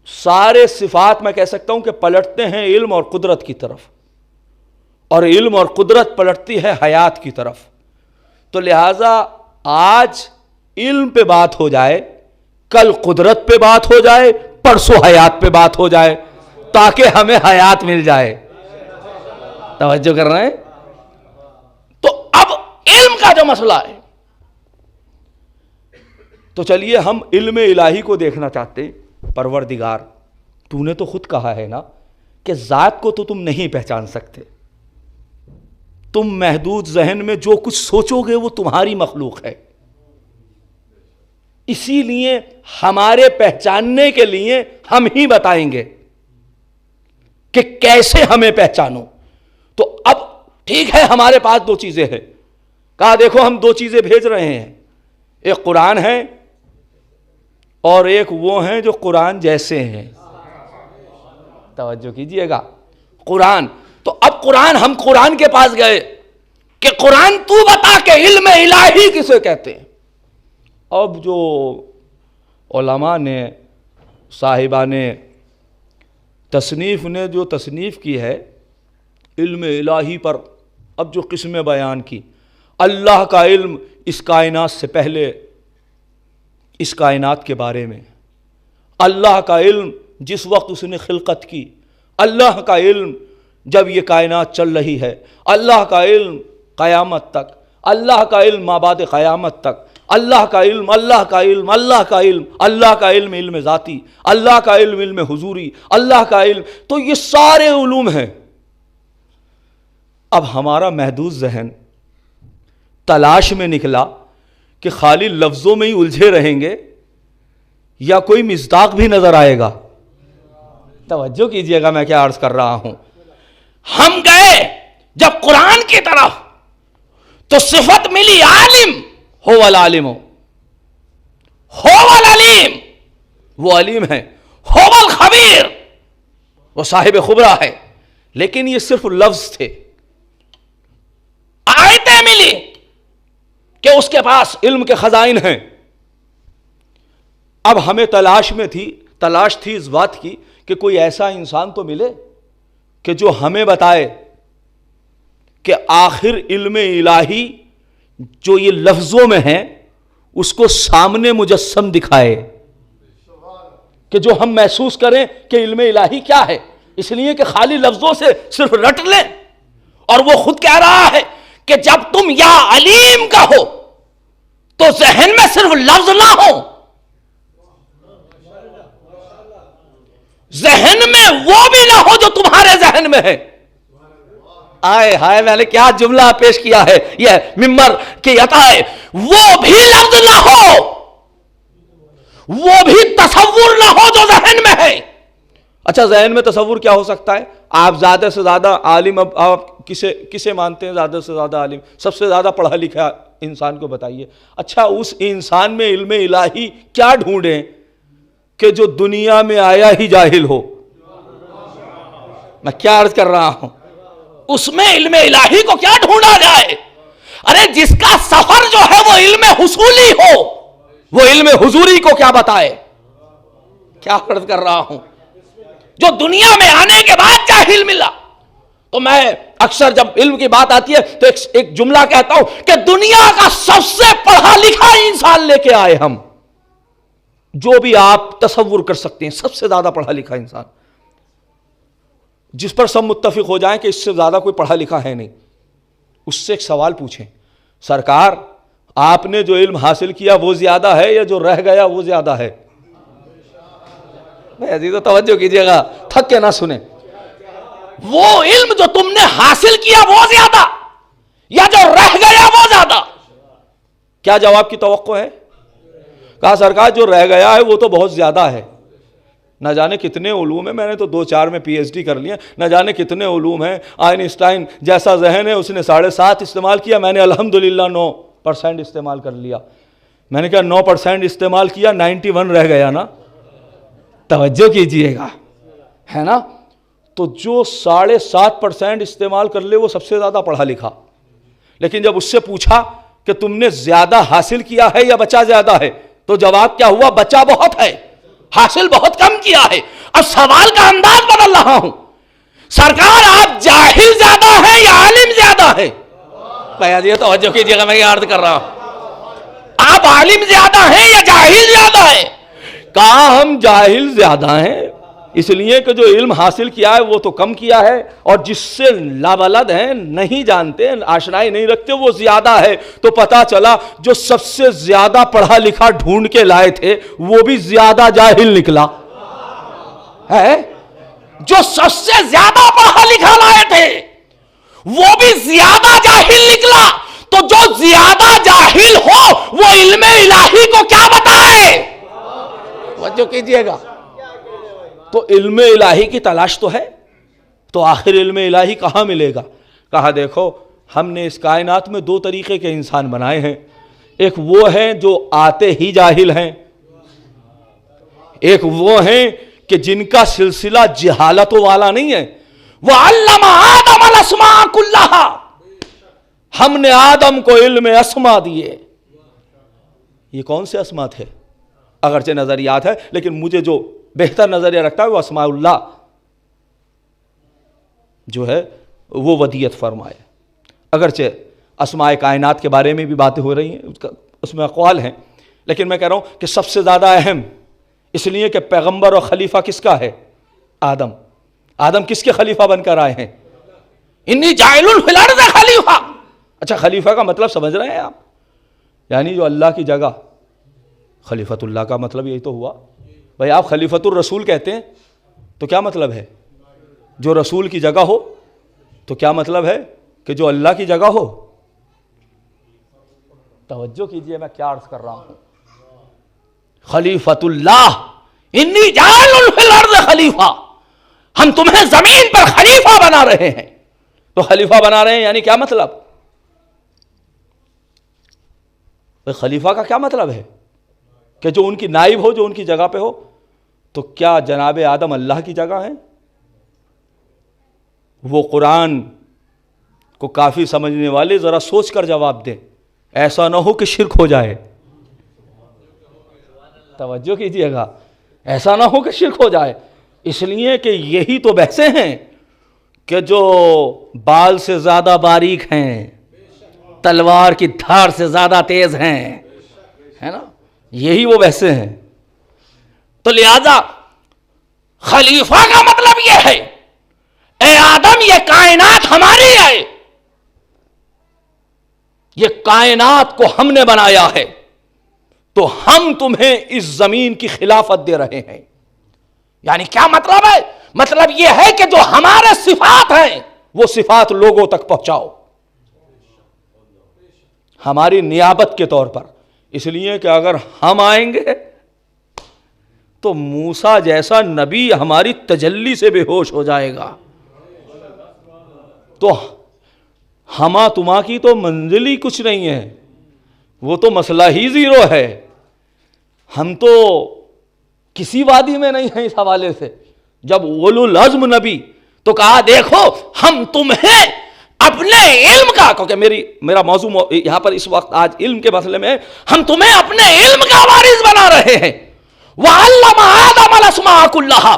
سارے صفات میں کہہ سکتا ہوں کہ پلٹتے ہیں علم اور قدرت کی طرف، اور علم اور قدرت پلٹتی ہے حیات کی طرف. تو لہٰذا آج علم پہ بات ہو جائے، کل قدرت پہ بات ہو جائے، پرسوں حیات پہ بات ہو جائے، تاکہ ہمیں حیات مل جائے. توجہ کر رہے ہیں؟ تو اب علم کا جو مسئلہ ہے، تو چلیے ہم علم الہی کو دیکھنا چاہتے ہیں. پروردگار تو نے تو خود کہا ہے نا کہ ذات کو تو تم نہیں پہچان سکتے، تم محدود ذہن میں جو کچھ سوچو گے وہ تمہاری مخلوق ہے. اسی لیے ہمارے پہچاننے کے لیے ہم ہی بتائیں گے کہ کیسے ہمیں پہچانو. تو اب ٹھیک ہے ہمارے پاس 2 چیزیں ہیں. کہا دیکھو ہم 2 چیزیں بھیج رہے ہیں، ایک قرآن ہے اور ایک وہ ہیں جو قرآن جیسے ہیں. توجہ کیجئے گا، قرآن. تو اب قرآن، ہم قرآن کے پاس گئے کہ قرآن تو بتا کہ علم الہی کسے کہتے ہیں. اب جو علماء نے، صاحبان تصنیف نے جو تصنیف کی ہے علم الہی پر، اب جو قسمیں بیان کی، اللہ کا علم اس کائنات سے پہلے، اس کائنات کے بارے میں، اللہ کا علم جس وقت اس نے خلقت کی، اللہ کا علم جب یہ کائنات چل رہی ہے، اللہ کا علم قیامت تک، اللہ کا علم مابعد قیامت تک، اللہ کا علم، اللہ کا علم، اللہ کا علم، اللہ کا علم علم ذاتی، اللہ کا علم علم حضوری، اللہ کا علم. تو یہ سارے علوم ہیں. اب ہمارا محدود ذہن تلاش میں نکلا کہ خالی لفظوں میں ہی الجھے رہیں گے یا کوئی مصداق بھی نظر آئے گا. توجہ کیجئے گا میں کیا عرض کر رہا ہوں. ہم گئے جب قرآن کی طرف تو صفت ملی عالم، هو العالم، هو العلیم، وہ علیم ہے، هو الخبیر، وہ صاحب خبرہ ہے. لیکن یہ صرف لفظ تھے. آیتیں ملی کہ اس کے پاس علم کے خزائن ہیں. اب ہمیں تلاش تھی اس بات کی کہ کوئی ایسا انسان تو ملے کہ جو ہمیں بتائے کہ آخر علم الہی جو یہ لفظوں میں ہے اس کو سامنے مجسم دکھائے، کہ جو ہم محسوس کریں کہ علم الہی کیا ہے. اس لیے کہ خالی لفظوں سے صرف رٹ لیں. اور وہ خود کہہ رہا ہے کہ جب تم یا علیم کہو تو ذہن میں صرف لفظ نہ ہو، ذہن میں وہ بھی نہ ہو جو تمہارے ذہن میں ہے. آئے ہائے میں نے کیا جملہ پیش کیا ہے، یہ ممبر کی عطا ہے. وہ بھی لفظ نہ ہو، وہ بھی تصور نہ ہو جو ذہن میں ہے. اچھا ذہن میں تصور کیا ہو سکتا ہے؟ آپ زیادہ سے زیادہ عالم، اب آپ کسے مانتے ہیں زیادہ سے زیادہ عالم؟ سب سے زیادہ پڑھا لکھا انسان کو بتائیے. اچھا اس انسان میں علم الہی کیا ڈھونڈیں کہ جو دنیا میں آیا ہی جاہل ہو؟ میں کیا عرض کر رہا ہوں؟ اس میں علم الہی کو کیا ڈھونڈا جائے؟ ارے جس کا سفر جو ہے وہ علم حصولی ہو، وہ علم حضوری کو کیا بتائے؟ کیا عرض کر رہا ہوں؟ جو دنیا میں آنے کے بعد جاہل ملا. تو میں اکثر جب علم کی بات آتی ہے تو ایک جملہ کہتا ہوں کہ دنیا کا سب سے پڑھا لکھا انسان لے کے آئے ہم، جو بھی آپ تصور کر سکتے ہیں، سب سے زیادہ پڑھا لکھا انسان. جس پر سب متفق ہو جائیں کہ اس سے زیادہ کوئی پڑھا لکھا ہے نہیں، اس سے ایک سوال پوچھیں، سرکار آپ نے جو علم حاصل کیا وہ زیادہ ہے یا جو رہ گیا وہ زیادہ ہے؟ بھائی عزیزو توجہ کیجئے گا، تھک کے نہ سنیں. وہ علم جو تم نے حاصل کیا وہ زیادہ یا جو رہ گیا وہ زیادہ؟ کیا جواب کی توقع ہے؟ کہا سرکار جو رہ گیا ہے وہ تو بہت زیادہ ہے. نہ جانے کتنے علوم ہیں، میں نے تو 2-4 میں پی ایچ ڈی کر لیا، نہ جانے کتنے علوم ہیں. آئنسٹائن جیسا ذہن ہے اس نے 7.5 استعمال کیا، میں نے الحمدللہ 9% استعمال کر لیا. میں نے کہا 9% استعمال کیا، 91 رہ گیا نا. توجہ کیجئے گا، ہے نا. تو جو 7.5% استعمال کر لے وہ سب سے زیادہ پڑھا لکھا. لیکن جب اس سے پوچھا کہ تم نے زیادہ حاصل کیا ہے یا بچا زیادہ ہے، تو جواب کیا ہوا؟ بچا بہت ہے، حاصل بہت کم کیا ہے. اب سوال کا انداز بدل رہا ہوں، سرکار آپ جاہل زیادہ ہیں یا عالم زیادہ ہے؟ بھائی یہ توجہ کیجئے گا، میں یہ عرض کر رہا ہوں، آپ عالم زیادہ ہیں یا جاہل زیادہ ہیں؟ کہا ہم جاہل زیادہ ہیں، اس لیے کہ جو علم حاصل کیا ہے وہ تو کم کیا ہے، اور جس سے لابلد ہیں، نہیں جانتے، آشنائی نہیں رکھتے، وہ زیادہ ہے. تو پتا چلا جو سب سے زیادہ پڑھا لکھا ڈھونڈ کے لائے تھے وہ بھی زیادہ جاہل نکلا ہے. جو سب سے زیادہ پڑھا لکھا لائے تھے وہ بھی زیادہ جاہل نکلا. تو جو زیادہ جاہل ہو وہ علم الہی کو کیا بتائے؟ توجہ کیجئے گا. تو علم الہی کی تلاش تو ہے، تو آخر علم الہی کہاں ملے گا؟ کہا دیکھو ہم نے اس کائنات میں 2 طریقے کے انسان بنائے ہیں. ایک وہ ہیں جو آتے ہی جاہل ہیں، ایک وہ ہیں کہ جن کا سلسلہ جہالت والا نہیں ہے. وَعَلَّمَ آدَمَ الْأَسْمَاءَ كُلَّهَا، ہم نے آدم کو علم اسماء دیے. یہ کون سے اسماء تھے؟ اگرچہ نظریات ہے لیکن مجھے جو بہتر نظریہ رکھتا ہے وہ اسماء اللہ جو ہے وہ ودیت فرمائے. اگرچہ اسماء کائنات کے بارے میں بھی باتیں ہو رہی ہیں، اس میں اقوال ہیں، لیکن میں کہہ رہا ہوں کہ سب سے زیادہ اہم اس لیے کہ پیغمبر اور خلیفہ کس کا ہے؟ آدم. آدم کس کے خلیفہ بن کر آئے ہیں؟ انی جاعل فی الارض خلیفہ. اچھا خلیفہ کا مطلب سمجھ رہے ہیں آپ؟ یعنی جو اللہ کی جگہ. خلیفۃ اللہ کا مطلب یہی تو ہوا. بھائی آپ خلیفۃ الرسول کہتے ہیں تو کیا مطلب ہے؟ جو رسول کی جگہ ہو. تو کیا مطلب ہے؟ کہ جو اللہ کی جگہ ہو. توجہ کیجئے میں کیا عرض کر رہا ہوں. خلیفۃ اللہ، انی جاعل فی الارض خلیفہ، ہم تمہیں زمین پر خلیفہ بنا رہے ہیں. تو خلیفہ بنا رہے ہیں یعنی کیا مطلب؟ خلیفہ کا کیا مطلب ہے؟ کہ جو ان کی نائب ہو، جو ان کی جگہ پہ ہو. تو کیا جناب آدم اللہ کی جگہ ہیں؟ وہ قرآن کو کافی سمجھنے والے ذرا سوچ کر جواب دیں، ایسا نہ ہو کہ شرک ہو جائے. توجہ کیجئے گا، ایسا نہ ہو کہ شرک ہو جائے. اس لیے کہ یہی تو بحثیں ہیں کہ جو بال سے زیادہ باریک ہیں، تلوار کی دھار سے زیادہ تیز ہیں، ہے نا، یہی وہ بحثیں ہیں. تو لہذا خلیفہ کا مطلب یہ ہے، اے آدم یہ کائنات ہماری ہے، یہ کائنات کو ہم نے بنایا ہے، تو ہم تمہیں اس زمین کی خلافت دے رہے ہیں. یعنی کیا مطلب ہے؟ مطلب یہ ہے کہ جو ہمارے صفات ہیں وہ صفات لوگوں تک پہنچاؤ ہماری نیابت کے طور پر. اس لیے کہ اگر ہم آئیں گے تو موسیٰ جیسا نبی ہماری تجلی سے بے ہوش ہو جائے گا. تو ہما تما کی تو منزل ہی کچھ نہیں ہے، وہ تو مسئلہ ہی زیرو ہے. ہم تو کسی وادی میں نہیں ہیں اس حوالے سے. جب اولو العزم نبی تو کہا دیکھو ہم تمہیں اپنے علم کا، کیونکہ میرا موضوع یہاں پر اس وقت آج علم کے مسئلے میں، ہم تمہیں اپنے علم کا وارث بنا رہے ہیں. وَعَلَّمَ آدَمَ الْأَسْمَاءَ كُلَّهَا،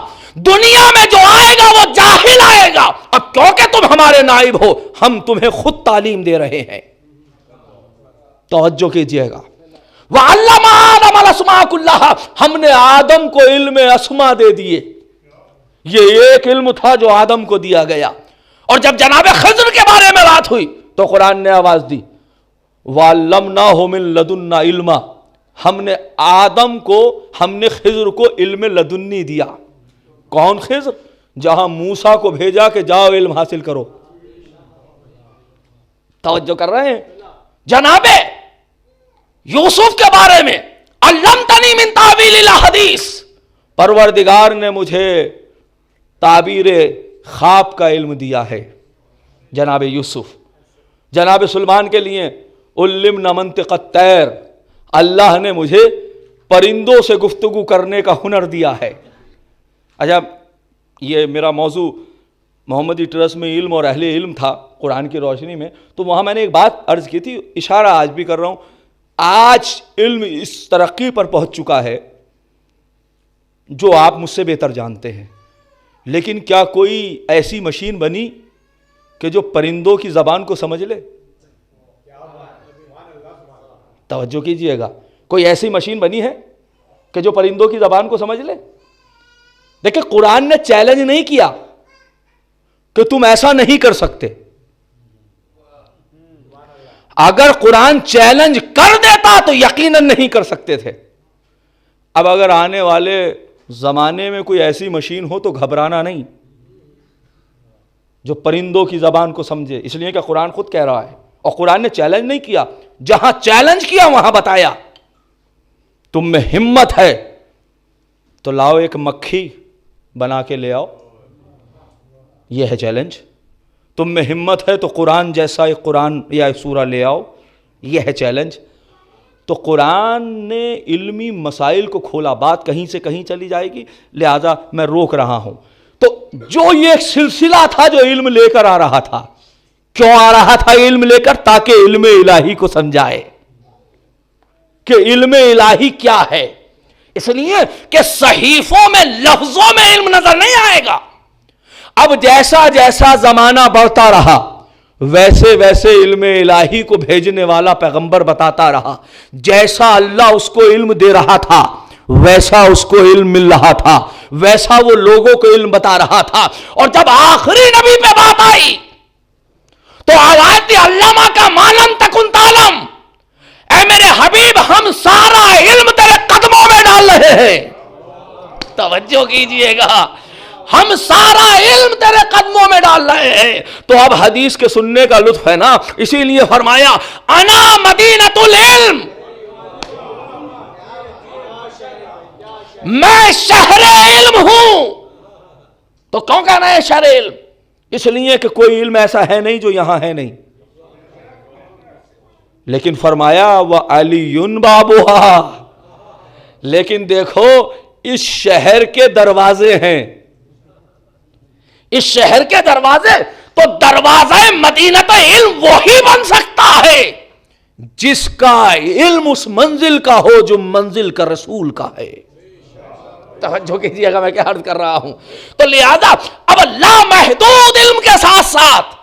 دنیا میں جو آئے گا وہ جاہل آئے گا. اب کیونکہ تم ہمارے نائب ہو ہم تمہیں خود تعلیم دے رہے ہیں. توجہ کیجئے گا. وَعَلَّمَ آدَمَ الْأَسْمَاءَ كُلَّهَا، ہم نے آدم کو علم اسماء دے دیے. یہ ایک علم تھا جو آدم کو دیا گیا. اور جب جناب خضر کے بارے میں بات ہوئی تو قرآن نے آواز دی وَعَلَّمْنَاهُ مِن لَدُنَّا عِلْمًا، ہم نے آدم کو، ہم نے خضر کو علم لدنی دیا. کون خضر؟ جہاں موسیٰ کو بھیجا کہ جاؤ علم حاصل کرو. توجہ کر رہے ہیں؟ جناب یوسف کے بارے میں علمتنی من تعویل الاحادیث، پروردگار نے مجھے تعبیر خواب کا علم دیا ہے. جناب یوسف. جناب سلیمان کے لیے علمنا منطق الطیر، اللہ نے مجھے پرندوں سے گفتگو کرنے کا ہنر دیا ہے. اچھا، یہ میرا موضوع محمدی ٹرسٹ میں علم اور اہل علم تھا قرآن کی روشنی میں، تو وہاں میں نے ایک بات عرض کی تھی، اشارہ آج بھی کر رہا ہوں. آج علم اس ترقی پر پہنچ چکا ہے جو آپ مجھ سے بہتر جانتے ہیں، لیکن کیا کوئی ایسی مشین بنی کہ جو پرندوں کی زبان کو سمجھ لے؟ توجہ کیجئے گا، کوئی ایسی مشین بنی ہے کہ جو پرندوں کی زبان کو سمجھ لے؟ دیکھیں، قرآن نے چیلنج نہیں کیا کہ تم ایسا نہیں کر سکتے. اگر قرآن چیلنج کر دیتا تو یقیناً نہیں کر سکتے تھے. اب اگر آنے والے زمانے میں کوئی ایسی مشین ہو تو گھبرانا نہیں، جو پرندوں کی زبان کو سمجھے، اس لیے کہ قرآن خود کہہ رہا ہے. اور قرآن نے چیلنج نہیں کیا، جہاں چیلنج کیا وہاں بتایا تم میں ہمت ہے تو لاؤ ایک مکھی بنا کے لے آؤ، یہ ہے چیلنج. تم میں ہمت ہے تو قرآن جیسا ایک قرآن یا ایک سورہ لے آؤ، یہ ہے چیلنج. تو قرآن نے علمی مسائل کو کھولا، بات کہیں سے کہیں چلی جائے گی، لہذا میں روک رہا ہوں. تو جو یہ ایک سلسلہ تھا جو علم لے کر آ رہا تھا، کیوں آ رہا تھا علم لے کر؟ تاکہ علم الہی کو سمجھائے کہ علم الہی کیا ہے. اس لیے کہ صحیفوں میں لفظوں میں علم نظر نہیں آئے گا. اب جیسا جیسا زمانہ بڑھتا رہا ویسے ویسے علم الہی کو بھیجنے والا پیغمبر بتاتا رہا. جیسا اللہ اس کو علم دے رہا تھا ویسا اس کو علم مل رہا تھا، ویسا وہ لوگوں کو علم بتا رہا تھا. اور جب آخری نبی پہ بات آئی تو آواز دی علامہ کا معلم تکن تعلم، اے میرے حبیب ہم سارا علم تیرے قدموں میں ڈال رہے ہیں. توجہ کیجئے گا، ہم سارا علم تیرے قدموں میں ڈال رہے ہیں. تو اب حدیث کے سننے کا لطف ہے نا، اسی لیے فرمایا انا مدینۃ العلم، میں شہر علم ہوں. تو کیوں کہنا ہے شہر علم؟ اس لیے کہ کوئی علم ایسا ہے نہیں جو یہاں ہے نہیں. لیکن فرمایا وَعَلِيٌّ بَابُهَا، لیکن دیکھو اس شہر کے دروازے ہیں، اس شہر کے دروازے. تو دروازہ مدینۃ علم وہی بن سکتا ہے جس کا علم اس منزل کا ہو جو منزل کا رسول کا ہے. توجہ کیجیے گا میں کیا عرض کر رہا ہوں. تو لہذا اب اللہ محدود علم کے ساتھ ساتھ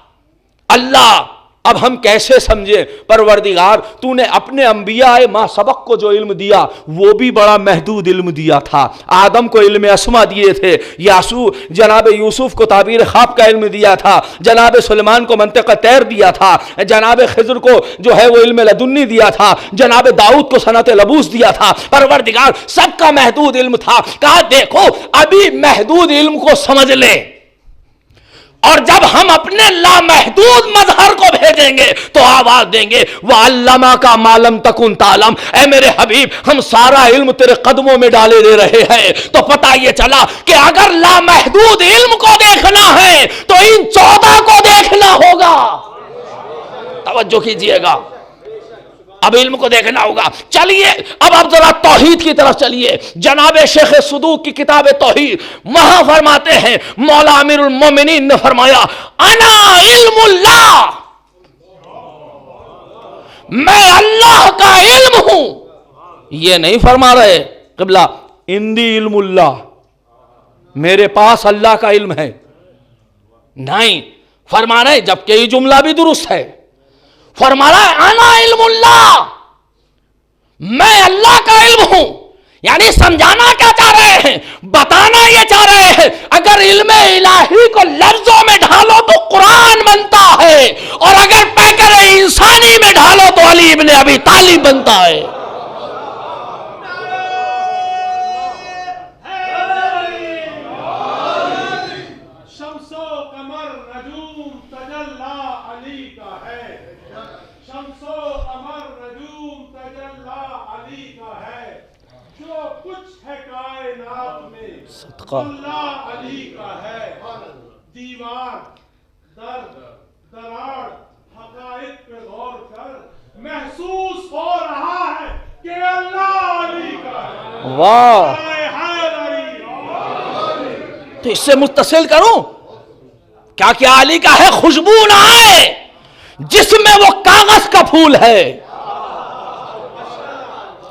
اللہ، اب ہم کیسے سمجھیں پروردگار تو نے اپنے انبیاء ما سبق کو جو علم دیا وہ بھی بڑا محدود علم دیا تھا. آدم کو علم اسما دیے تھے، جناب یوسف کو تعبیر خواب کا علم دیا تھا، جناب سلیمان کو منطق طیر دیا تھا، جناب خضر کو جو ہے وہ علم لدنی دیا تھا، جناب داؤد کو صنعت لبوس دیا تھا. پروردگار سب کا محدود علم تھا. کہا دیکھو ابھی محدود علم کو سمجھ لے، اور جب ہم اپنے لامحدود مظہر کو بھیجیں گے تو آواز دیں گے وَعَلَّمَكَ مَا لَمْ تَكُنْ تَعْلَمْ، اے میرے حبیب ہم سارا علم تیرے قدموں میں ڈالے دے رہے ہیں. تو پتہ یہ چلا کہ اگر لامحدود علم کو دیکھنا ہے تو ان 14 کو دیکھنا ہوگا. توجہ کیجئے گا، اب علم کو دیکھنا ہوگا. چلیے اب آپ ذرا توحید کی طرف چلیے. جناب شیخ صدوق کی کتاب توحید وہاں فرماتے ہیں، مولا امیر المومنین نے فرمایا انا علم اللہ، میں اللہ کا علم ہوں. یہ نہیں فرما رہے قبلہ اندی علم اللہ، میرے پاس اللہ کا علم ہے، نہیں فرما رہے، جبکہ یہ جملہ بھی درست ہے. فرما رہا ہے انا علم اللہ، میں اللہ کا علم ہوں. یعنی سمجھانا کیا چاہ رہے ہیں؟ بتانا یہ چاہ رہے ہیں اگر علم الہی کو لفظوں میں ڈھالو تو قرآن بنتا ہے، اور اگر پیکر انسانی میں ڈھالو تو علی ابن ابی طالب بنتا ہے۔ شمس و قمر نجوم تجلی علی کا ہے، شمس و قمر نجوم تجلی علی کا ہے، جو کچھ ہے کائنات میں صدقہ اللہ علی کا ہے۔ دیوار درد دراڑ حقائق پہ غور کر، محسوس ہو رہا ہے کہ اللہ علی کا ہے۔ واہ، ہائے حیدری، تو اس سے متصل کروں کیا کیا علی کا ہے؟ خوشبو نہ آئے جس میں وہ کاغذ کا پھول ہے،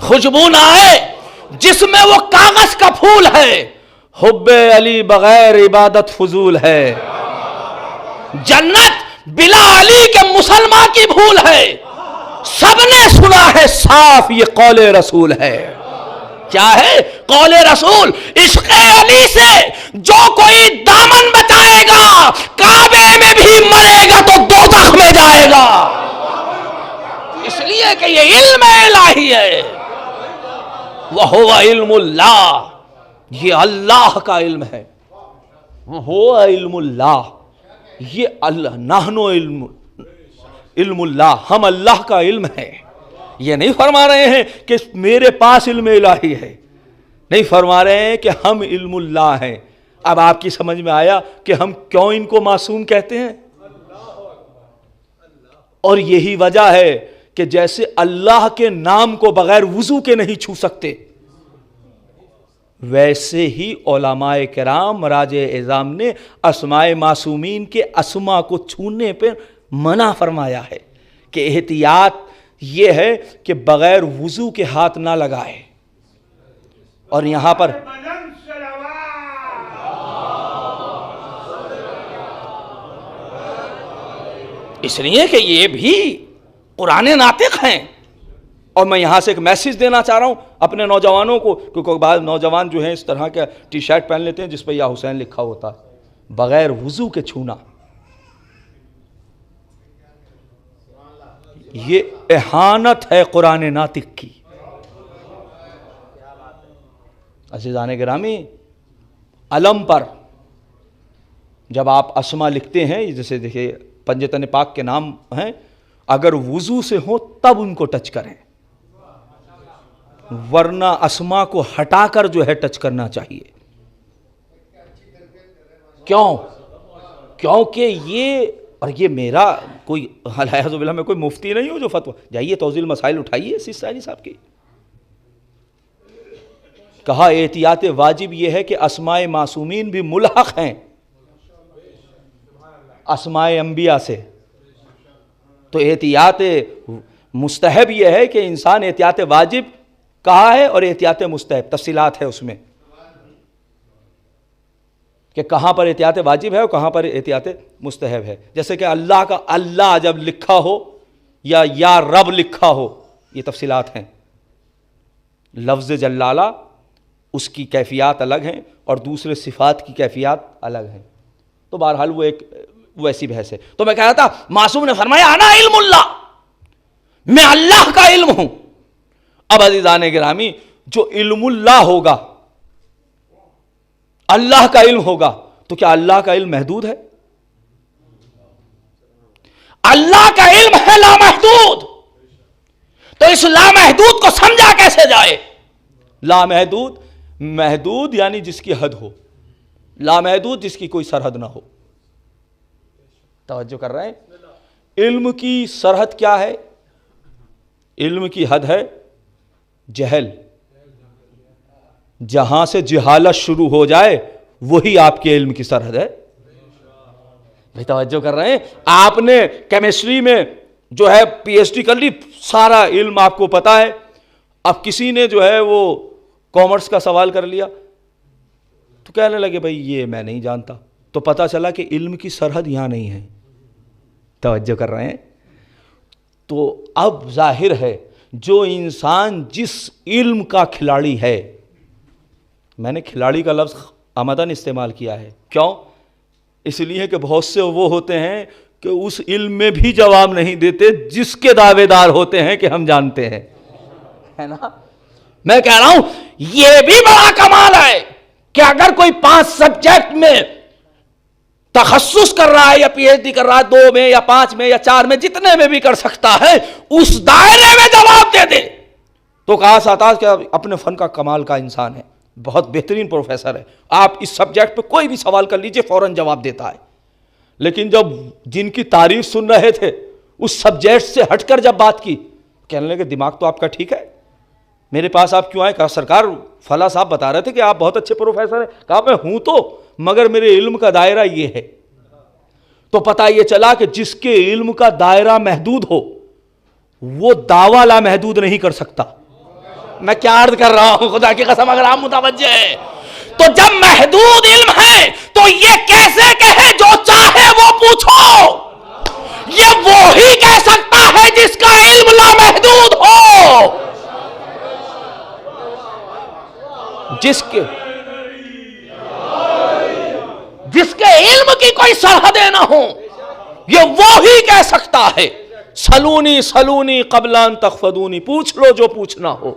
خوشبو نہ آئے جس میں وہ کاغذ کا پھول ہے، حب علی بغیر عبادت فضول ہے، جنت بلا علی کے مسلمان کی بھول ہے، سب نے سنا ہے صاف یہ قول رسول ہے۔ کیا ہے قول رسول؟ عشق علی سے جو کوئی دامن بچائے گا، کعبے میں بھی مرے گا تو دوزخ میں جائے گا، اس لیے کہ یہ علم الہی ہے۔ وَهُوَ علم اللہ، یہ اللہ کا علم ہے۔ وَهُوَ علم اللہ، یہ اللہ، نحن علم اللہ، ہم اللہ کا علم ہے۔ یہ نہیں فرما رہے ہیں کہ میرے پاس علم الہی ہے، نہیں فرما رہے ہیں کہ ہم علم اللہ ہیں۔ اب آپ کی سمجھ میں آیا کہ ہم کیوں ان کو معصوم کہتے ہیں؟ اور یہی وجہ ہے کہ جیسے اللہ کے نام کو بغیر وضو کے نہیں چھو سکتے، ویسے ہی علماء کرام راج اعظام نے اسماء معصومین کے اسما کو چھونے پہ منع فرمایا ہے کہ احتیاط یہ ہے کہ بغیر وضو کے ہاتھ نہ لگائے۔ اور یہاں پر بلند صلوات، اس لیے کہ یہ بھی قرآن ناطق ہیں۔ اور میں یہاں سے ایک میسیج دینا چاہ رہا ہوں اپنے نوجوانوں کو، کیونکہ بعض نوجوان جو ہیں اس طرح کا ٹی شرٹ پہن لیتے ہیں جس پہ یا حسین لکھا ہوتا ہے، بغیر وضو کے چھونا یہ اہانت ہے قرآن ناطق کی۔ عزیزان گرامی، علم پر جب آپ اسما لکھتے ہیں، جیسے دیکھیں پنجتن پاک کے نام ہیں، اگر وضو سے ہوں تب ان کو ٹچ کریں، ورنہ اسما کو ہٹا کر جو ہے ٹچ کرنا چاہیے۔ کیوں؟ کیونکہ یہ، اور یہ میرا کوئی اعوذ باللہ میں کوئی مفتی نہیں ہوں جو فتویٰ، جائیے توضیح المسائل اٹھائیے سیسانی صاحب کی، کہا احتیاط واجب یہ ہے کہ اسماء معصومین بھی ملحق ہیں اسماء انبیاء سے، تو احتیاط مستحب یہ ہے کہ انسان احتیاط واجب کہا ہے اور احتیاط مستحب تفصیلات ہے اس میں کہ کہاں پر احتیاط واجب ہے اور کہاں پر احتیاط مستحب ہے۔ جیسے کہ اللہ کا اللہ جب لکھا ہو یا رب لکھا ہو، یہ تفصیلات ہیں۔ لفظ جلالہ اس کی کیفیات الگ ہیں اور دوسرے صفات کی کیفیات الگ ہیں، تو بہرحال وہ ایسی بحث ہے۔ تو میں کہہ رہا تھا معصوم نے فرمایا انا علم اللہ، میں اللہ کا علم ہوں۔ اب عزیزان گرامی، جو علم اللہ ہوگا، اللہ کا علم ہوگا، تو کیا اللہ کا علم محدود ہے؟ اللہ کا علم ہے لامحدود، تو اس لامحدود کو سمجھا کیسے جائے؟ لامحدود، محدود یعنی جس کی حد ہو، لامحدود جس کی کوئی سرحد نہ ہو۔ توجہ کر رہے ہیں؟ علم کی سرحد کیا ہے؟ علم کی حد ہے جہل، جہاں سے جہالت شروع ہو جائے وہی آپ کے علم کی سرحد ہے۔ بھائی توجہ کر رہے ہیں؟ آپ نے کیمسٹری میں جو ہے پی ایچ ڈی کر لی، سارا علم آپ کو پتا ہے، اب کسی نے جو ہے وہ کامرس کا سوال کر لیا تو کہنے لگے بھائی یہ میں نہیں جانتا، تو پتا چلا کہ علم کی سرحد یہاں نہیں ہے۔ توجہ کر رہے ہیں؟ تو اب ظاہر ہے جو انسان جس علم کا کھلاڑی ہے، میں نے کھلاڑی کا لفظ آمدن استعمال کیا ہے، کیوں؟ اس لیے کہ بہت سے وہ ہوتے ہیں کہ اس علم میں بھی جواب نہیں دیتے جس کے دعوے دار ہوتے ہیں کہ ہم جانتے ہیں، ہے نا؟ میں کہہ رہا ہوں یہ بھی بڑا کمال ہے کہ اگر کوئی 5 سبجیکٹ میں تخصص کر رہا ہے یا پی ایچ ڈی کر رہا ہے، 2 میں یا 5 میں یا 4 میں، جتنے میں بھی کر سکتا ہے، اس دائرے میں جواب دے دے تو کہا ساتاز کہ اپنے فن کا کمال کا انسان ہے، بہت بہترین پروفیسر ہے، آپ اس سبجیکٹ پہ کوئی بھی سوال کر لیجئے فوراً جواب دیتا ہے۔ لیکن جب جن کی تعریف سن رہے تھے اس سبجیکٹ سے ہٹ کر جب بات کی، کہنے لگے دماغ تو آپ کا ٹھیک ہے، میرے پاس آپ کیوں آئے؟ کہا سرکار فلاں صاحب بتا رہے تھے کہ آپ بہت اچھے پروفیسر ہیں۔ کہا میں ہوں تو، مگر میرے علم کا دائرہ یہ ہے۔ تو پتہ یہ چلا کہ جس کے علم کا دائرہ محدود ہو وہ دعویٰ لا محدود نہیں کر سکتا۔ میں کیا عرض کر رہا ہوں خدا کی قسم، اگر آپ متوجہ ہیں تو جب محدود علم ہے تو یہ کیسے کہے جو چاہے وہ پوچھو؟ یہ وہی کہہ سکتا ہے جس کا علم لامحدود ہو، جس کے علم کی کوئی سرحدیں نہ ہوں، یہ وہی کہہ سکتا ہے سلونی سلونی قبل ان تخفدونی، پوچھ لو جو پوچھنا ہو۔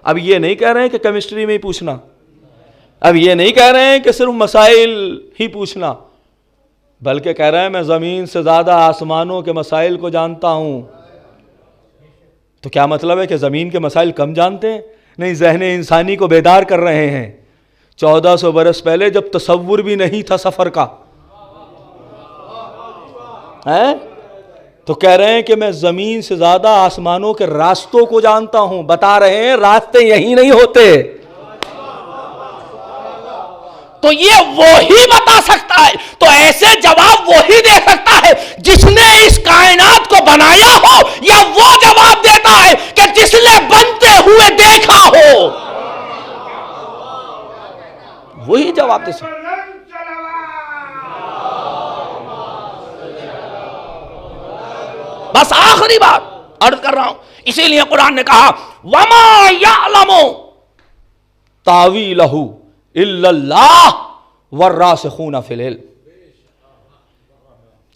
اب یہ نہیں کہہ رہے ہیں کہ کیمسٹری میں ہی پوچھنا، اب یہ نہیں کہہ رہے ہیں کہ صرف مسائل ہی پوچھنا، بلکہ کہہ رہے ہیں میں زمین سے زیادہ آسمانوں کے مسائل کو جانتا ہوں۔ تو کیا مطلب ہے کہ زمین کے مسائل کم جانتے ہیں؟ نہیں، ذہن انسانی کو بیدار کر رہے ہیں۔ 1400 برس پہلے جب تصور بھی نہیں تھا سفر کا، تو کہہ رہے ہیں کہ میں زمین سے زیادہ آسمانوں کے راستوں کو جانتا ہوں، بتا رہے ہیں راستے یہی نہیں ہوتے۔ تو یہ وہی بتا سکتا ہے، تو ایسے جواب وہی دے سکتا ہے جس نے اس کائنات کو بنایا ہو، یا وہ جواب دیتا ہے کہ جس نے بنتے ہوئے دیکھا ہو؟ وہی جواب دے سکتا ہے۔ بس آخری بات عرض کر رہا ہوں، اسی لیے قرآن نے کہا وَمَا يَعْلَمُ تَأْوِيلَهُ إِلَّا اللَّهُ وَالرَّاسِخُونَ فِي الْعِلْمِ۔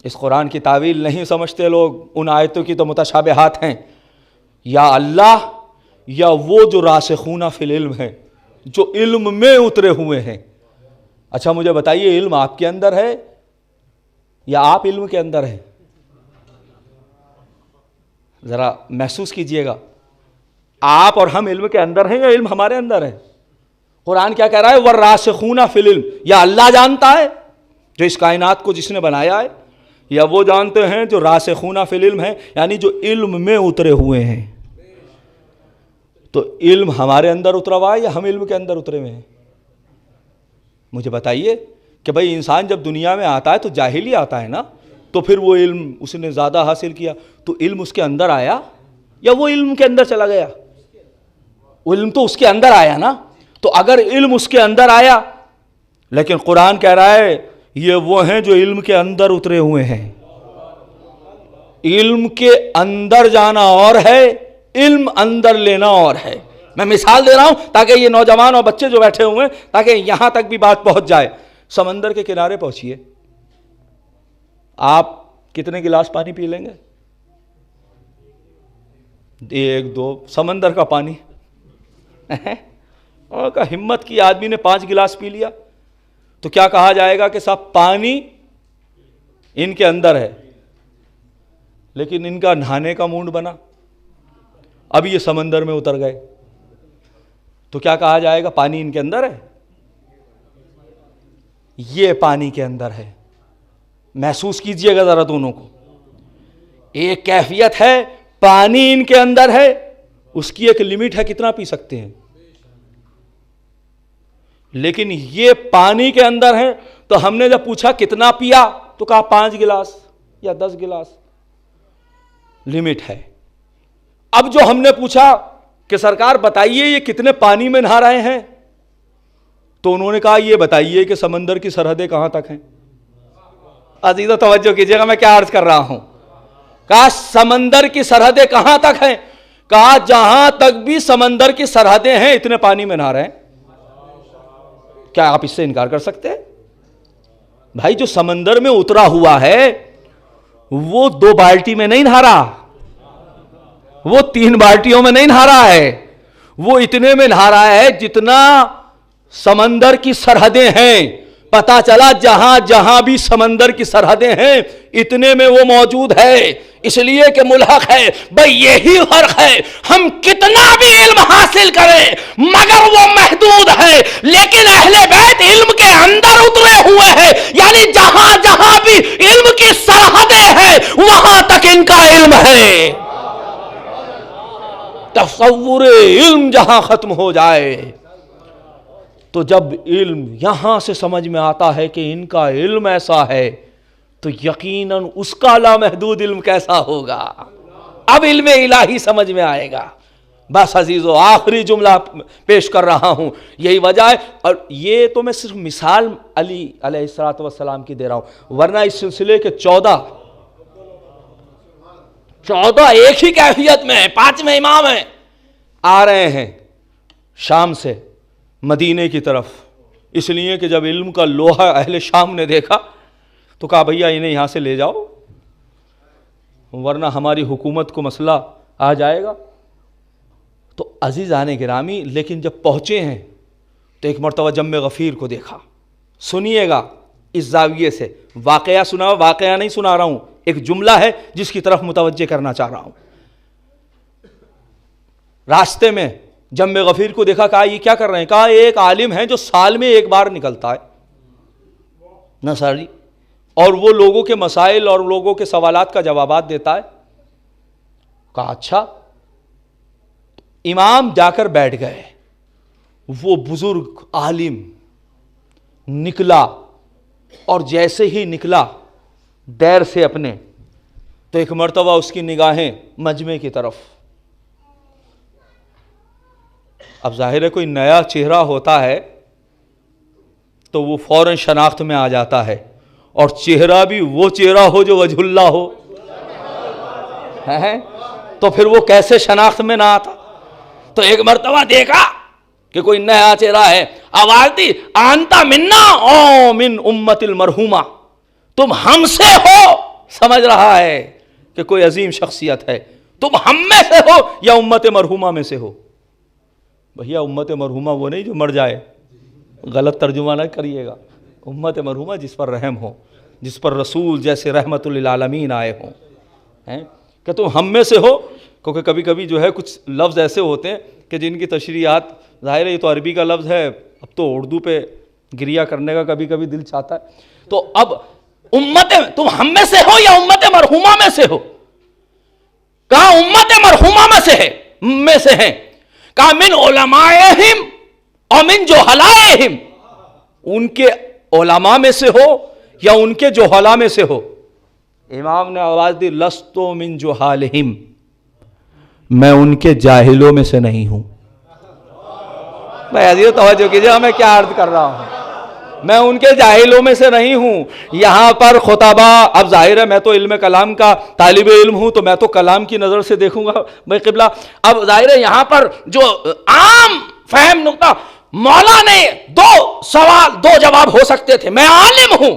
اس قرآن کی تعویل نہیں سمجھتے لوگ، ان آیتوں کی تو متشابہات ہیں، یا اللہ یا وہ جو راسخون فی العلم ہیں، جو علم میں اترے ہوئے ہیں۔ اچھا مجھے بتائیے، علم آپ کے اندر ہے یا آپ علم کے اندر ہیں؟ ذرا محسوس کیجئے گا، آپ اور ہم علم کے اندر ہیں یا علم ہمارے اندر ہے؟ قرآن کیا کہہ رہا ہے؟ وَالرَّاسِخُونَ فِي الْعِلْمِ، یا اللہ جانتا ہے جو اس کائنات کو جس نے بنایا ہے، یا وہ جانتے ہیں جو راسخون فی العلم ہے، یعنی جو علم میں اترے ہوئے ہیں۔ تو علم ہمارے اندر اترا ہوا ہے یا ہم علم کے اندر اترے ہوئے ہیں؟ مجھے بتائیے کہ بھئی انسان جب دنیا میں آتا ہے تو جاہل ہی آتا ہے نا، تو پھر وہ علم اس نے زیادہ حاصل کیا تو علم اس کے اندر آیا یا وہ علم کے اندر چلا گیا؟ علم تو اس کے اندر آیا نا۔ تو اگر علم اس کے اندر آیا، لیکن قرآن کہہ رہا ہے یہ وہ ہیں جو علم کے اندر اترے ہوئے ہیں۔ علم کے اندر جانا اور ہے، علم اندر لینا اور ہے۔ میں مثال دے رہا ہوں تاکہ یہ نوجوان اور بچے جو بیٹھے ہوئے ہیں تاکہ یہاں تک بھی بات پہنچ جائے۔ سمندر کے کنارے پہنچیے، آپ کتنے گلاس پانی پی لیں گے؟ 1 2 سمندر کا پانی اور کا ہمت کی آدمی نے 5 گلاس پی لیا تو کیا کہا جائے گا کہ صاحب پانی ان کے اندر ہے، لیکن ان کا نہانے کا موڈ بنا، اب یہ سمندر میں اتر گئے تو کیا کہا جائے گا؟ پانی ان کے اندر ہے، یہ پانی کے اندر ہے۔ محسوس کیجئے گا ذرا دونوں کو، ایک کیفیت ہے پانی ان کے اندر ہے، اس کی ایک لمٹ ہے کتنا پی سکتے ہیں، لیکن یہ پانی کے اندر ہے تو ہم نے جب پوچھا کتنا پیا تو کہا 5 گلاس یا 10 گلاس لمٹ ہے۔ اب جو ہم نے پوچھا کہ سرکار بتائیے یہ کتنے پانی میں نہا رہے ہیں، تو انہوں نے کہا یہ بتائیے کہ سمندر کی سرحدیں کہاں تک ہیں۔ عزیزو توجہ کیجیے گا میں کیا عرض کر رہا ہوں۔ کہا سمندر کی سرحدیں کہاں تک ہیں؟ کہا جہاں تک بھی سمندر کی سرحدیں ہیں اتنے پانی میں نہا رہے ہیں۔ کیا آپ اس سے انکار کر سکتے ہیں؟ بھائی جو سمندر میں اترا ہوا ہے وہ 2 بالٹی میں نہیں نہا رہا, وہ 3 بالٹیوں میں نہیں نہا رہا ہے, وہ اتنے میں نہا رہا ہے جتنا سمندر کی سرحدیں ہیں. پتا چلا جہاں جہاں بھی سمندر کی سرحدیں ہیں اتنے میں وہ موجود ہے. اس لیے کہ ملحق ہے. بھئی یہی فرق ہے, ہم کتنا بھی علم حاصل کریں مگر وہ محدود ہے, لیکن اہل بیت علم کے اندر اترے ہوئے ہیں, یعنی جہاں جہاں بھی علم کی سرحدیں ہیں وہاں تک ان کا علم ہے. تصور علم جہاں ختم ہو جائے تو جب علم یہاں سے سمجھ میں آتا ہے کہ ان کا علم ایسا ہے تو یقیناً اس کا لامحدود علم کیسا ہوگا. اب علم الہی سمجھ میں آئے گا. بس عزیزو آخری جملہ پیش کر رہا ہوں, یہی وجہ ہے. اور یہ تو میں صرف مثال علی علیہ السلام کی دے رہا ہوں, ورنہ اس سلسلے کے 14 ایک ہی کیفیت میں ہیں, 5ویں امام ہیں, آ رہے ہیں شام سے مدینے کی طرف. اس لیے کہ جب علم کا لوہا اہل شام نے دیکھا تو کہا بھیا انہیں یہاں سے لے جاؤ ورنہ ہماری حکومت کو مسئلہ آ جائے گا. تو عزیزان گرامی لیکن جب پہنچے ہیں تو ایک مرتبہ جم غفیر کو دیکھا. سنیے گا اس زاویے سے, واقعہ سنا, واقعہ نہیں سنا رہا ہوں, ایک جملہ ہے جس کی طرف متوجہ کرنا چاہ رہا ہوں. راستے میں جم غفیر کو دیکھا, کہا یہ کیا کر رہے ہیں؟ کہا ایک عالم ہے جو سال میں ایک بار نکلتا ہے نصاری, اور وہ لوگوں کے مسائل اور لوگوں کے سوالات کا جوابات دیتا ہے. کہا اچھا. امام جا کر بیٹھ گئے. وہ بزرگ عالم نکلا, اور جیسے ہی نکلا دیر سے اپنے, تو ایک مرتبہ اس کی نگاہیں مجمع کی طرف. اب ظاہر ہے کوئی نیا چہرہ ہوتا ہے تو وہ فوراً شناخت میں آ جاتا ہے, اور چہرہ بھی وہ چہرہ ہو جو وجہ اللہ ہو, تو پھر وہ کیسے شناخت میں نہ آتا. تو ایک مرتبہ دیکھا کہ کوئی نیا چہرہ ہے, آواز دی آنتا منا او من امت المرحومہ, تم ہم سے ہو. سمجھ رہا ہے کہ کوئی عظیم شخصیت ہے, تم ہم میں سے ہو یا امت مرحومہ میں سے ہو. بھیا امت مرحومہ وہ نہیں جو مر جائے, غلط ترجمہ نہ کریے گا. امت مرحومہ جس پر رحم ہو, جس پر رسول جیسے رحمت للعالمین آئے ہوں. کہ تم ہم میں سے ہو, کیونکہ کبھی کبھی جو ہے کچھ لفظ ایسے ہوتے ہیں کہ جن کی تشریحات, ظاہر ہے یہ تو عربی کا لفظ ہے, اب تو اردو پہ گریہ کرنے کا کبھی کبھی دل چاہتا ہے. تو اب امت تم ہم میں سے ہو یا امت مرحومہ میں سے ہو؟ کہا امت مرحومہ میں سے ہیں. کہا من علمائہم اور من جہلائہم, ان کے علماء میں سے ہو یا ان کے جہلاء میں سے ہو؟ امام نے آواز دی لستو من جہالہم, میں ان کے جاہلوں میں سے نہیں ہوں. بھائی عزیز توجہ کیجئے, میں کیا عرض کر رہا ہوں, میں ان کے جاہلوں میں سے نہیں ہوں. یہاں پر خطبہ, اب ظاہر ہے میں تو علم کلام کا طالب علم ہوں تو میں تو کلام کی نظر سے دیکھوں گا بھائی قبلہ. اب ظاہر ہے یہاں پر جو عام فہم نقطہ, مولا نے 2 سوال 2 جواب ہو سکتے تھے, میں عالم ہوں,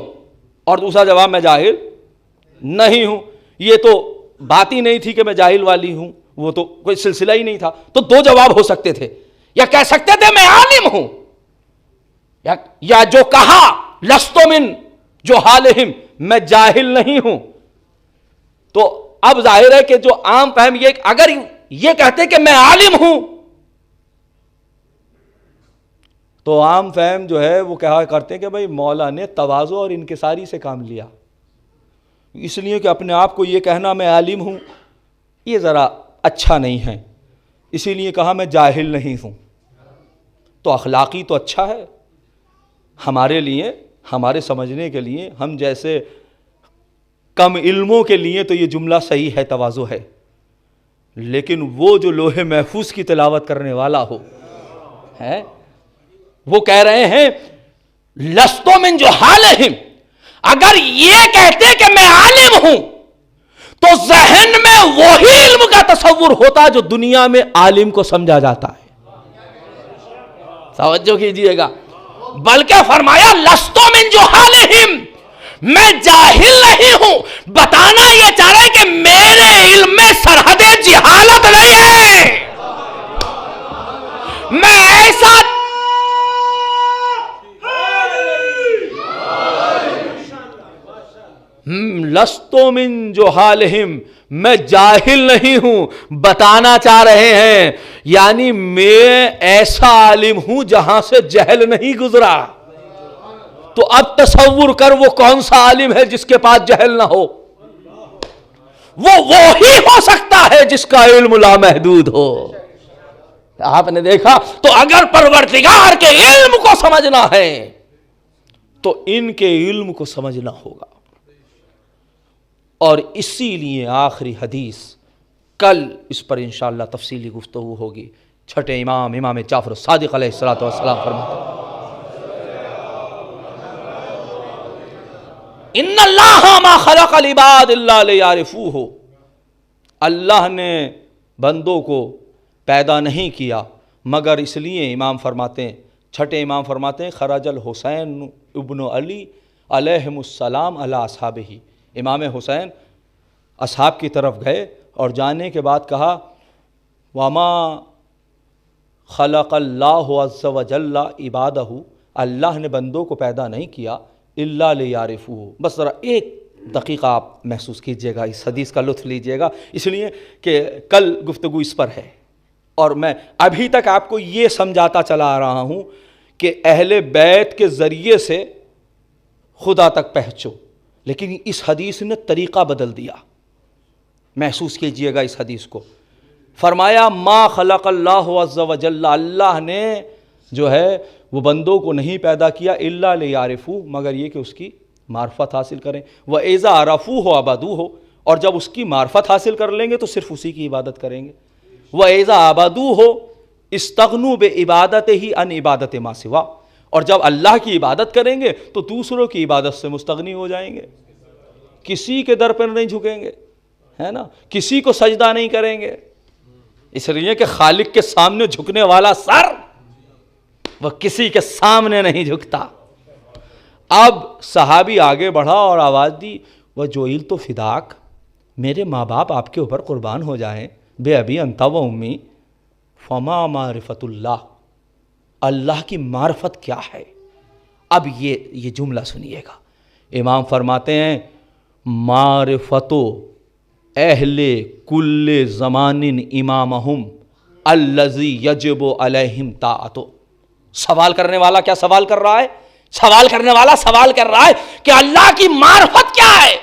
اور دوسرا جواب میں جاہل نہیں ہوں. یہ تو بات ہی نہیں تھی کہ میں جاہل والی ہوں, وہ تو کوئی سلسلہ ہی نہیں تھا. تو 2 جواب ہو سکتے تھے, یا کہہ سکتے تھے میں عالم ہوں, یا جو کہا لستو من جہالہم, میں جاہل نہیں ہوں. تو اب ظاہر ہے کہ جو عام فہم یہ, اگر یہ کہتے کہ میں عالم ہوں تو عام فہم جو ہے وہ کہا کرتے ہیں کہ بھئی مولا نے تواضع اور انکساری سے کام لیا, اس لیے کہ اپنے آپ کو یہ کہنا میں عالم ہوں یہ ذرا اچھا نہیں ہے, اسی لیے کہا میں جاہل نہیں ہوں. تو اخلاقی تو اچھا ہے ہمارے لیے, ہمارے سمجھنے کے لیے, ہم جیسے کم علموں کے لیے تو یہ جملہ صحیح ہے, تواضع ہے. لیکن وہ جو لوح محفوظ کی تلاوت کرنے والا ہو ہے, وہ کہہ رہے ہیں لستو من جہالہم, اگر یہ کہتے کہ میں عالم ہوں تو ذہن میں وہی علم کا تصور ہوتا جو دنیا میں عالم کو سمجھا جاتا ہے. توجہ کیجئے گا, بلکہ فرمایا لستو من جہالہم, میں جاہل نہیں ہوں، بتانا یہ چاہ رہے کہ میرے علم میں سرحد جہالت نہیں ہے، میں ایسا لستو من جہالہم، میں جاہل نہیں ہوں، بتانا چاہ رہے ہیں یعنی میں ایسا عالم ہوں جہاں سے جہل نہیں گزرا۔ تو اب تصور کر وہ کون سا عالم ہے جس کے پاس جہل نہ ہو؟ وہی ہو سکتا ہے جس کا علم لامحدود ہو۔ آپ نے دیکھا، تو اگر پروردگار کے علم کو سمجھنا ہے تو ان کے علم کو سمجھنا ہوگا۔ اور اسی لیے آخری حدیث، کل اس پر انشاءاللہ تفصیلی گفتگو ہوگی، چھٹے امام امام جعفر الصادق علیہ الصلوۃ والسلام فرماتے ہیں ان اللہ ما خلق العباد الا لیعرفوہ، اللہ نے بندوں کو پیدا نہیں کیا مگر اس لیے، امام فرماتے ہیں، چھٹے امام فرماتے ہیں خرج الحسین ابن علی علیہم السلام علی اصحابہ، امام حسین اصحاب کی طرف گئے اور جانے کے بعد کہا وما خلق اللہ عز وجل عبادہ، اللہ نے بندوں کو پیدا نہیں کیا الا لیعرفوہ۔ بس ذرا ایک دقیقہ آپ محسوس کیجئے گا، اس حدیث کا لطف لیجئے گا، اس لیے کہ کل گفتگو اس پر ہے، اور میں ابھی تک آپ کو یہ سمجھاتا چلا آ رہا ہوں کہ اہل بیت کے ذریعے سے خدا تک پہنچو، لیکن اس حدیث نے طریقہ بدل دیا۔ محسوس کیجئے گا اس حدیث کو، فرمایا ما خلق اللہ عز وجل، اللہ نے جو ہے وہ بندوں کو نہیں پیدا کیا الا لیعرفوہ، مگر یہ کہ اس کی معرفت حاصل کریں، وَإِذَا عَرَفُوهُ عَبَدُوهُ، اور جب اس کی معرفت حاصل کر لیں گے تو صرف اسی کی عبادت کریں گے، وَإِذَا عَبَدُوهُ اسْتَغْنُوا بِعِبَادَتِهِ عَنْ عِبَادَةِ مَا سِوَاهُ، اور جب اللہ کی عبادت کریں گے تو دوسروں کی عبادت سے مستغنی ہو جائیں گے، کسی کے در پر نہیں جھکیں گے، ہے نا، کسی کو سجدہ نہیں کریں گے، اس لیے کہ خالق کے سامنے جھکنے والا سر وہ کسی کے سامنے نہیں جھکتا۔ اب صحابی آگے بڑھا اور آواز دی وَجُعِلْتُ فِدَاكَ، میرے ماں باپ آپ کے اوپر قربان ہو جائیں، بے ابی انت و امی، فما معرفت اللہ، اللہ کی معرفت کیا ہے؟ اب یہ جملہ سنیے گا، امام فرماتے ہیں معرفت اہل کل زمان امامہم الذی یجب علیہم طاعتہ۔ سوال کرنے والا کیا سوال کر رہا ہے؟ سوال کرنے والا سوال کر رہا ہے کہ اللہ کی معرفت کیا ہے،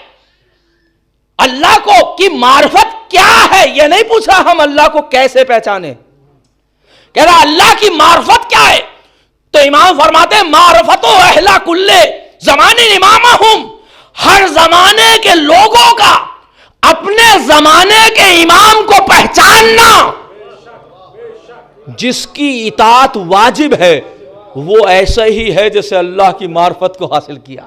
اللہ کو کی معرفت کیا ہے، یہ نہیں پوچھ رہا ہم اللہ کو کیسے پہچانے، کہہ رہا اللہ کی معرفت کیا ہے۔ تو امام فرماتے ہیں معرفت اہل کل زمان امامہم، ہر زمانے کے لوگوں کا اپنے زمانے کے امام کو پہچاننا، جس کی اطاعت واجب ہے وہ ایسا ہی ہے جیسے اللہ کی معرفت کو حاصل کیا۔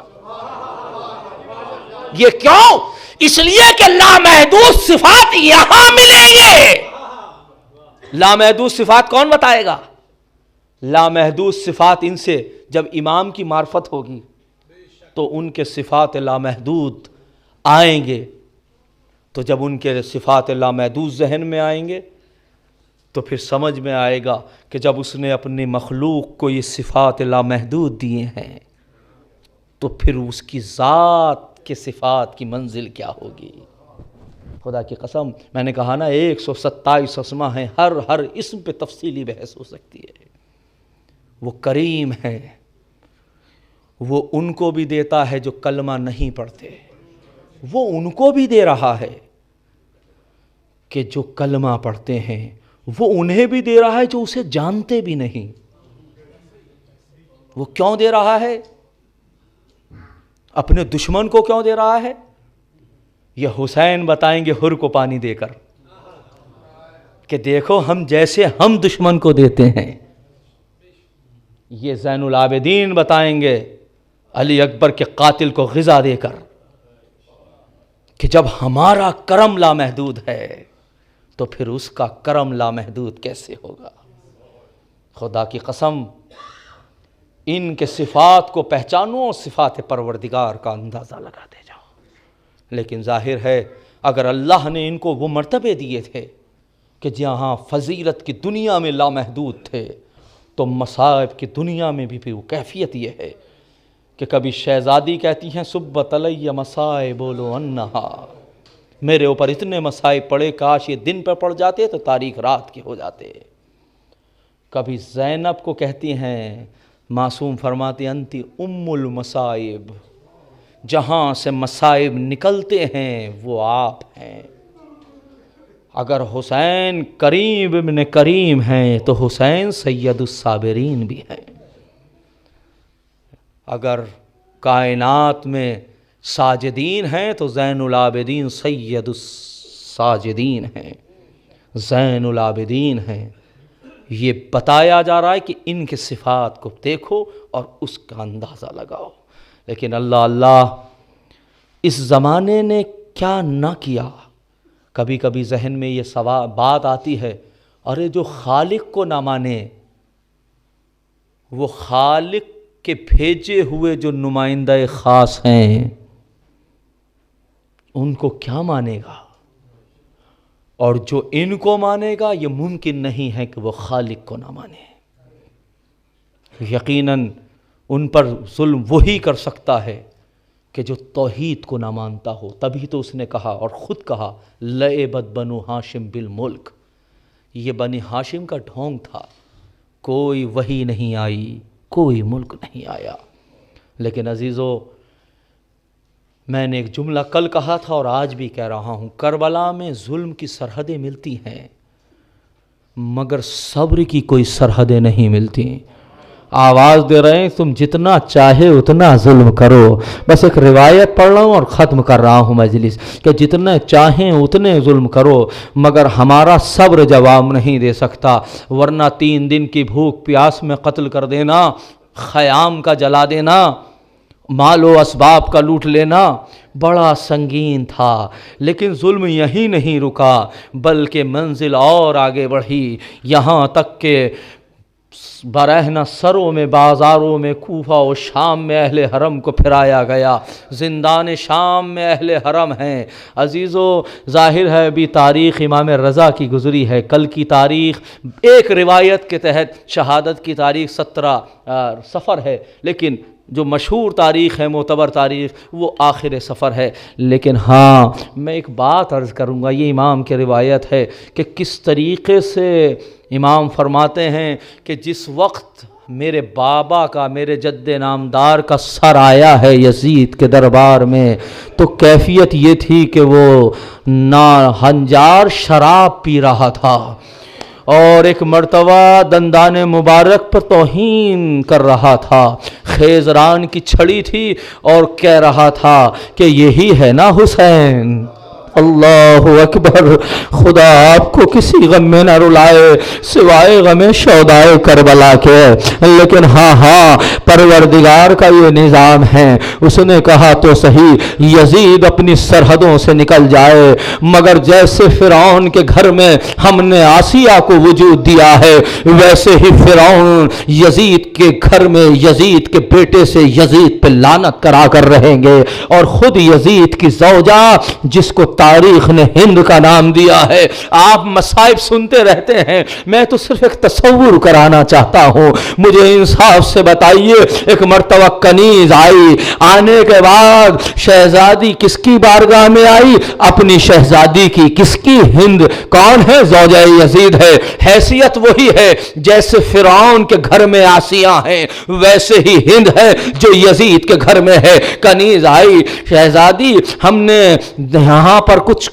یہ کیوں؟ اس لیے کہ لامحدود صفات یہاں ملیں گے۔ لامحدود صفات کون بتائے گا؟ لامحدود صفات ان سے جب امام کی معرفت ہوگی تو ان کے صفات لامحدود آئیں گے، تو جب ان کے صفات لامحدود ذہن میں آئیں گے تو پھر سمجھ میں آئے گا کہ جب اس نے اپنی مخلوق کو یہ صفات لامحدود دیے ہیں تو پھر اس کی ذات کے صفات کی منزل کیا ہوگی۔ خدا کی قسم، میں نے کہا نا 127 اسما ہیں، ہر اسم پہ تفصیلی بحث ہو سکتی ہے۔ وہ کریم ہے، وہ ان کو بھی دیتا ہے جو کلمہ نہیں پڑھتے، وہ ان کو بھی دے رہا ہے کہ جو کلمہ پڑھتے ہیں، وہ انہیں بھی دے رہا ہے جو اسے جانتے بھی نہیں۔ وہ کیوں دے رہا ہے؟ اپنے دشمن کو کیوں دے رہا ہے؟ یہ حسین بتائیں گے حر کو پانی دے کر کہ دیکھو ہم جیسے ہم دشمن کو دیتے ہیں۔ یہ زین العابدین بتائیں گے علی اکبر کے قاتل کو غذا دے کر کہ جب ہمارا کرم لامحدود ہے تو پھر اس کا کرم لامحدود کیسے ہوگا۔ خدا کی قسم ان کے صفات کو پہچانو، صفات پروردگار کا اندازہ لگاتے جاؤ۔ لیکن ظاہر ہے اگر اللہ نے ان کو وہ مرتبے دیے تھے کہ جہاں فضیلت کی دنیا میں لامحدود تھے، تو مصائب کی دنیا میں بھی وہ کیفیت یہ ہے کہ کبھی شہزادی کہتی ہیں سبت علی مصائب لو انہا، میرے اوپر اتنے مصائب پڑے، کاش یہ دن پر پڑ جاتے تو تاریخ رات کے ہو جاتے۔ کبھی زینب کو کہتی ہیں، معصوم فرماتے انتی ام المصائب، جہاں سے مصائب نکلتے ہیں وہ آپ ہیں۔ اگر حسین کریم ابن کریم ہیں تو حسین سید الصابرین بھی ہیں۔ اگر کائنات میں ساجدین ہیں تو زین العابدین سید الساجدین ہیں، زین العابدین ہیں۔ یہ بتایا جا رہا ہے کہ ان کے صفات کو دیکھو اور اس کا اندازہ لگاؤ۔ لیکن اللہ اس زمانے نے کیا نہ کیا۔ کبھی کبھی ذہن میں یہ بات آتی ہے، ارے جو خالق کو نہ مانے وہ خالق کے بھیجے ہوئے جو نمائندہ خاص ہیں ان کو کیا مانے گا، اور جو ان کو مانے گا یہ ممکن نہیں ہے کہ وہ خالق کو نہ مانے۔ یقیناً ان پر ظلم وہی کر سکتا ہے کہ جو توحید کو نہ مانتا ہو۔ تبھی تو اس نے کہا اور خود کہا لعبت بنو ہاشم بالملک، یہ بنی ہاشم کا ڈھونگ تھا، کوئی وحی نہیں آئی، کوئی ملک نہیں آیا۔ لیکن عزیزو، میں نے ایک جملہ کل کہا تھا اور آج بھی کہہ رہا ہوں، کربلا میں ظلم کی سرحدیں ملتی ہیں مگر صبر کی کوئی سرحدیں نہیں ملتی۔ آواز دے رہے ہیں تم جتنا چاہے اتنا ظلم کرو۔ بس ایک روایت پڑھ رہا ہوں اور ختم کر رہا ہوں مجلس، کہ جتنے چاہیں اتنے ظلم کرو مگر ہمارا صبر جواب نہیں دے سکتا، ورنہ 3 دن کی بھوک پیاس میں قتل کر دینا، خیام کا جلا دینا، مال و اسباب کا لوٹ لینا بڑا سنگین تھا۔ لیکن ظلم یہی نہیں رکا بلکہ منزل اور آگے بڑھی، یہاں تک کہ برہنہ سروں میں، بازاروں میں، کوفہ و شام میں اہل حرم کو پھرایا گیا۔ زندان شام میں اہل حرم ہیں۔ عزیزو، ظاہر ہے ابھی تاریخ امام رضا کی گزری ہے، کل کی تاریخ ایک روایت کے تحت شہادت کی تاریخ 17 صفر ہے، لیکن جو مشہور تاریخ ہے، معتبر تاریخ، وہ آخر صفر ہے۔ لیکن ہاں، میں ایک بات عرض کروں گا، یہ امام کی روایت ہے کہ کس طریقے سے امام فرماتے ہیں کہ جس وقت میرے بابا کا، میرے جد نامدار کا سر آیا ہے یزید کے دربار میں، تو کیفیت یہ تھی کہ وہ ہنجار شراب پی رہا تھا اور ایک مرتبہ دندان مبارک پر توہین کر رہا تھا، خیزران کی چھڑی تھی اور کہہ رہا تھا کہ یہی ہے نا حسین۔ اللہ اکبر، خدا آپ کو کسی غم میں نہ رلائے سوائے غم شہدائے کربلا کے۔ لیکن ہاں پروردگار کا یہ نظام ہے، اس نے کہا تو صحیح یزید اپنی سرحدوں سے نکل جائے، مگر جیسے فرعون کے گھر میں ہم نے آسیہ کو وجود دیا ہے، ویسے ہی فرعون یزید کے گھر میں یزید کے بیٹے سے یزید پہ لعنت کرا کر رہیں گے، اور خود یزید کی زوجہ جس کو تاریخ نے ہند کا نام دیا ہے۔ آپ مصائب سنتے رہتے ہیں، میں تو صرف ایک تصور کرانا چاہتا ہوں، مجھے انصاف سے بتائیے، ایک مرتبہ کنیز آئی، آنے کے بعد شہزادی کس کی بارگاہ میں آئی؟ اپنی شہزادی کی۔ کس کی؟ ہند۔ کون ہے؟ زوجہ یزید ہے۔ حیثیت وہی ہے جیسے فرعون کے گھر میں آسیہ ہیں، ویسے ہی ہند ہے جو یزید کے گھر میں ہے۔ کنیز آئی، شہزادی ہم نے یہاں پر کچھ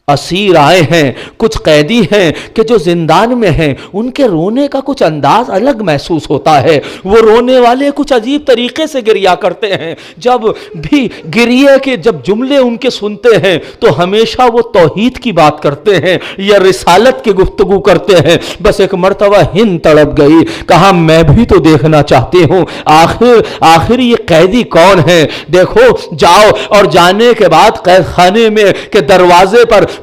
اسیر آئے ہیں، کچھ قیدی ہیں کہ جو زندان میں ہیں، ان کے رونے کا کچھ انداز الگ محسوس ہوتا ہے، وہ رونے والے کچھ عجیب طریقے سے گریا کرتے ہیں، جب بھی گریے کے جب جملے ان کے سنتے ہیں تو ہمیشہ وہ توحید کی بات کرتے ہیں یا رسالت کی گفتگو کرتے ہیں۔ بس ایک مرتبہ ہند تڑپ گئی، کہا میں بھی تو دیکھنا چاہتی ہوں آخر یہ قیدی کون ہے، دیکھو جاؤ۔ اور جانے کے بعد قید خانے میں کے دروازے پر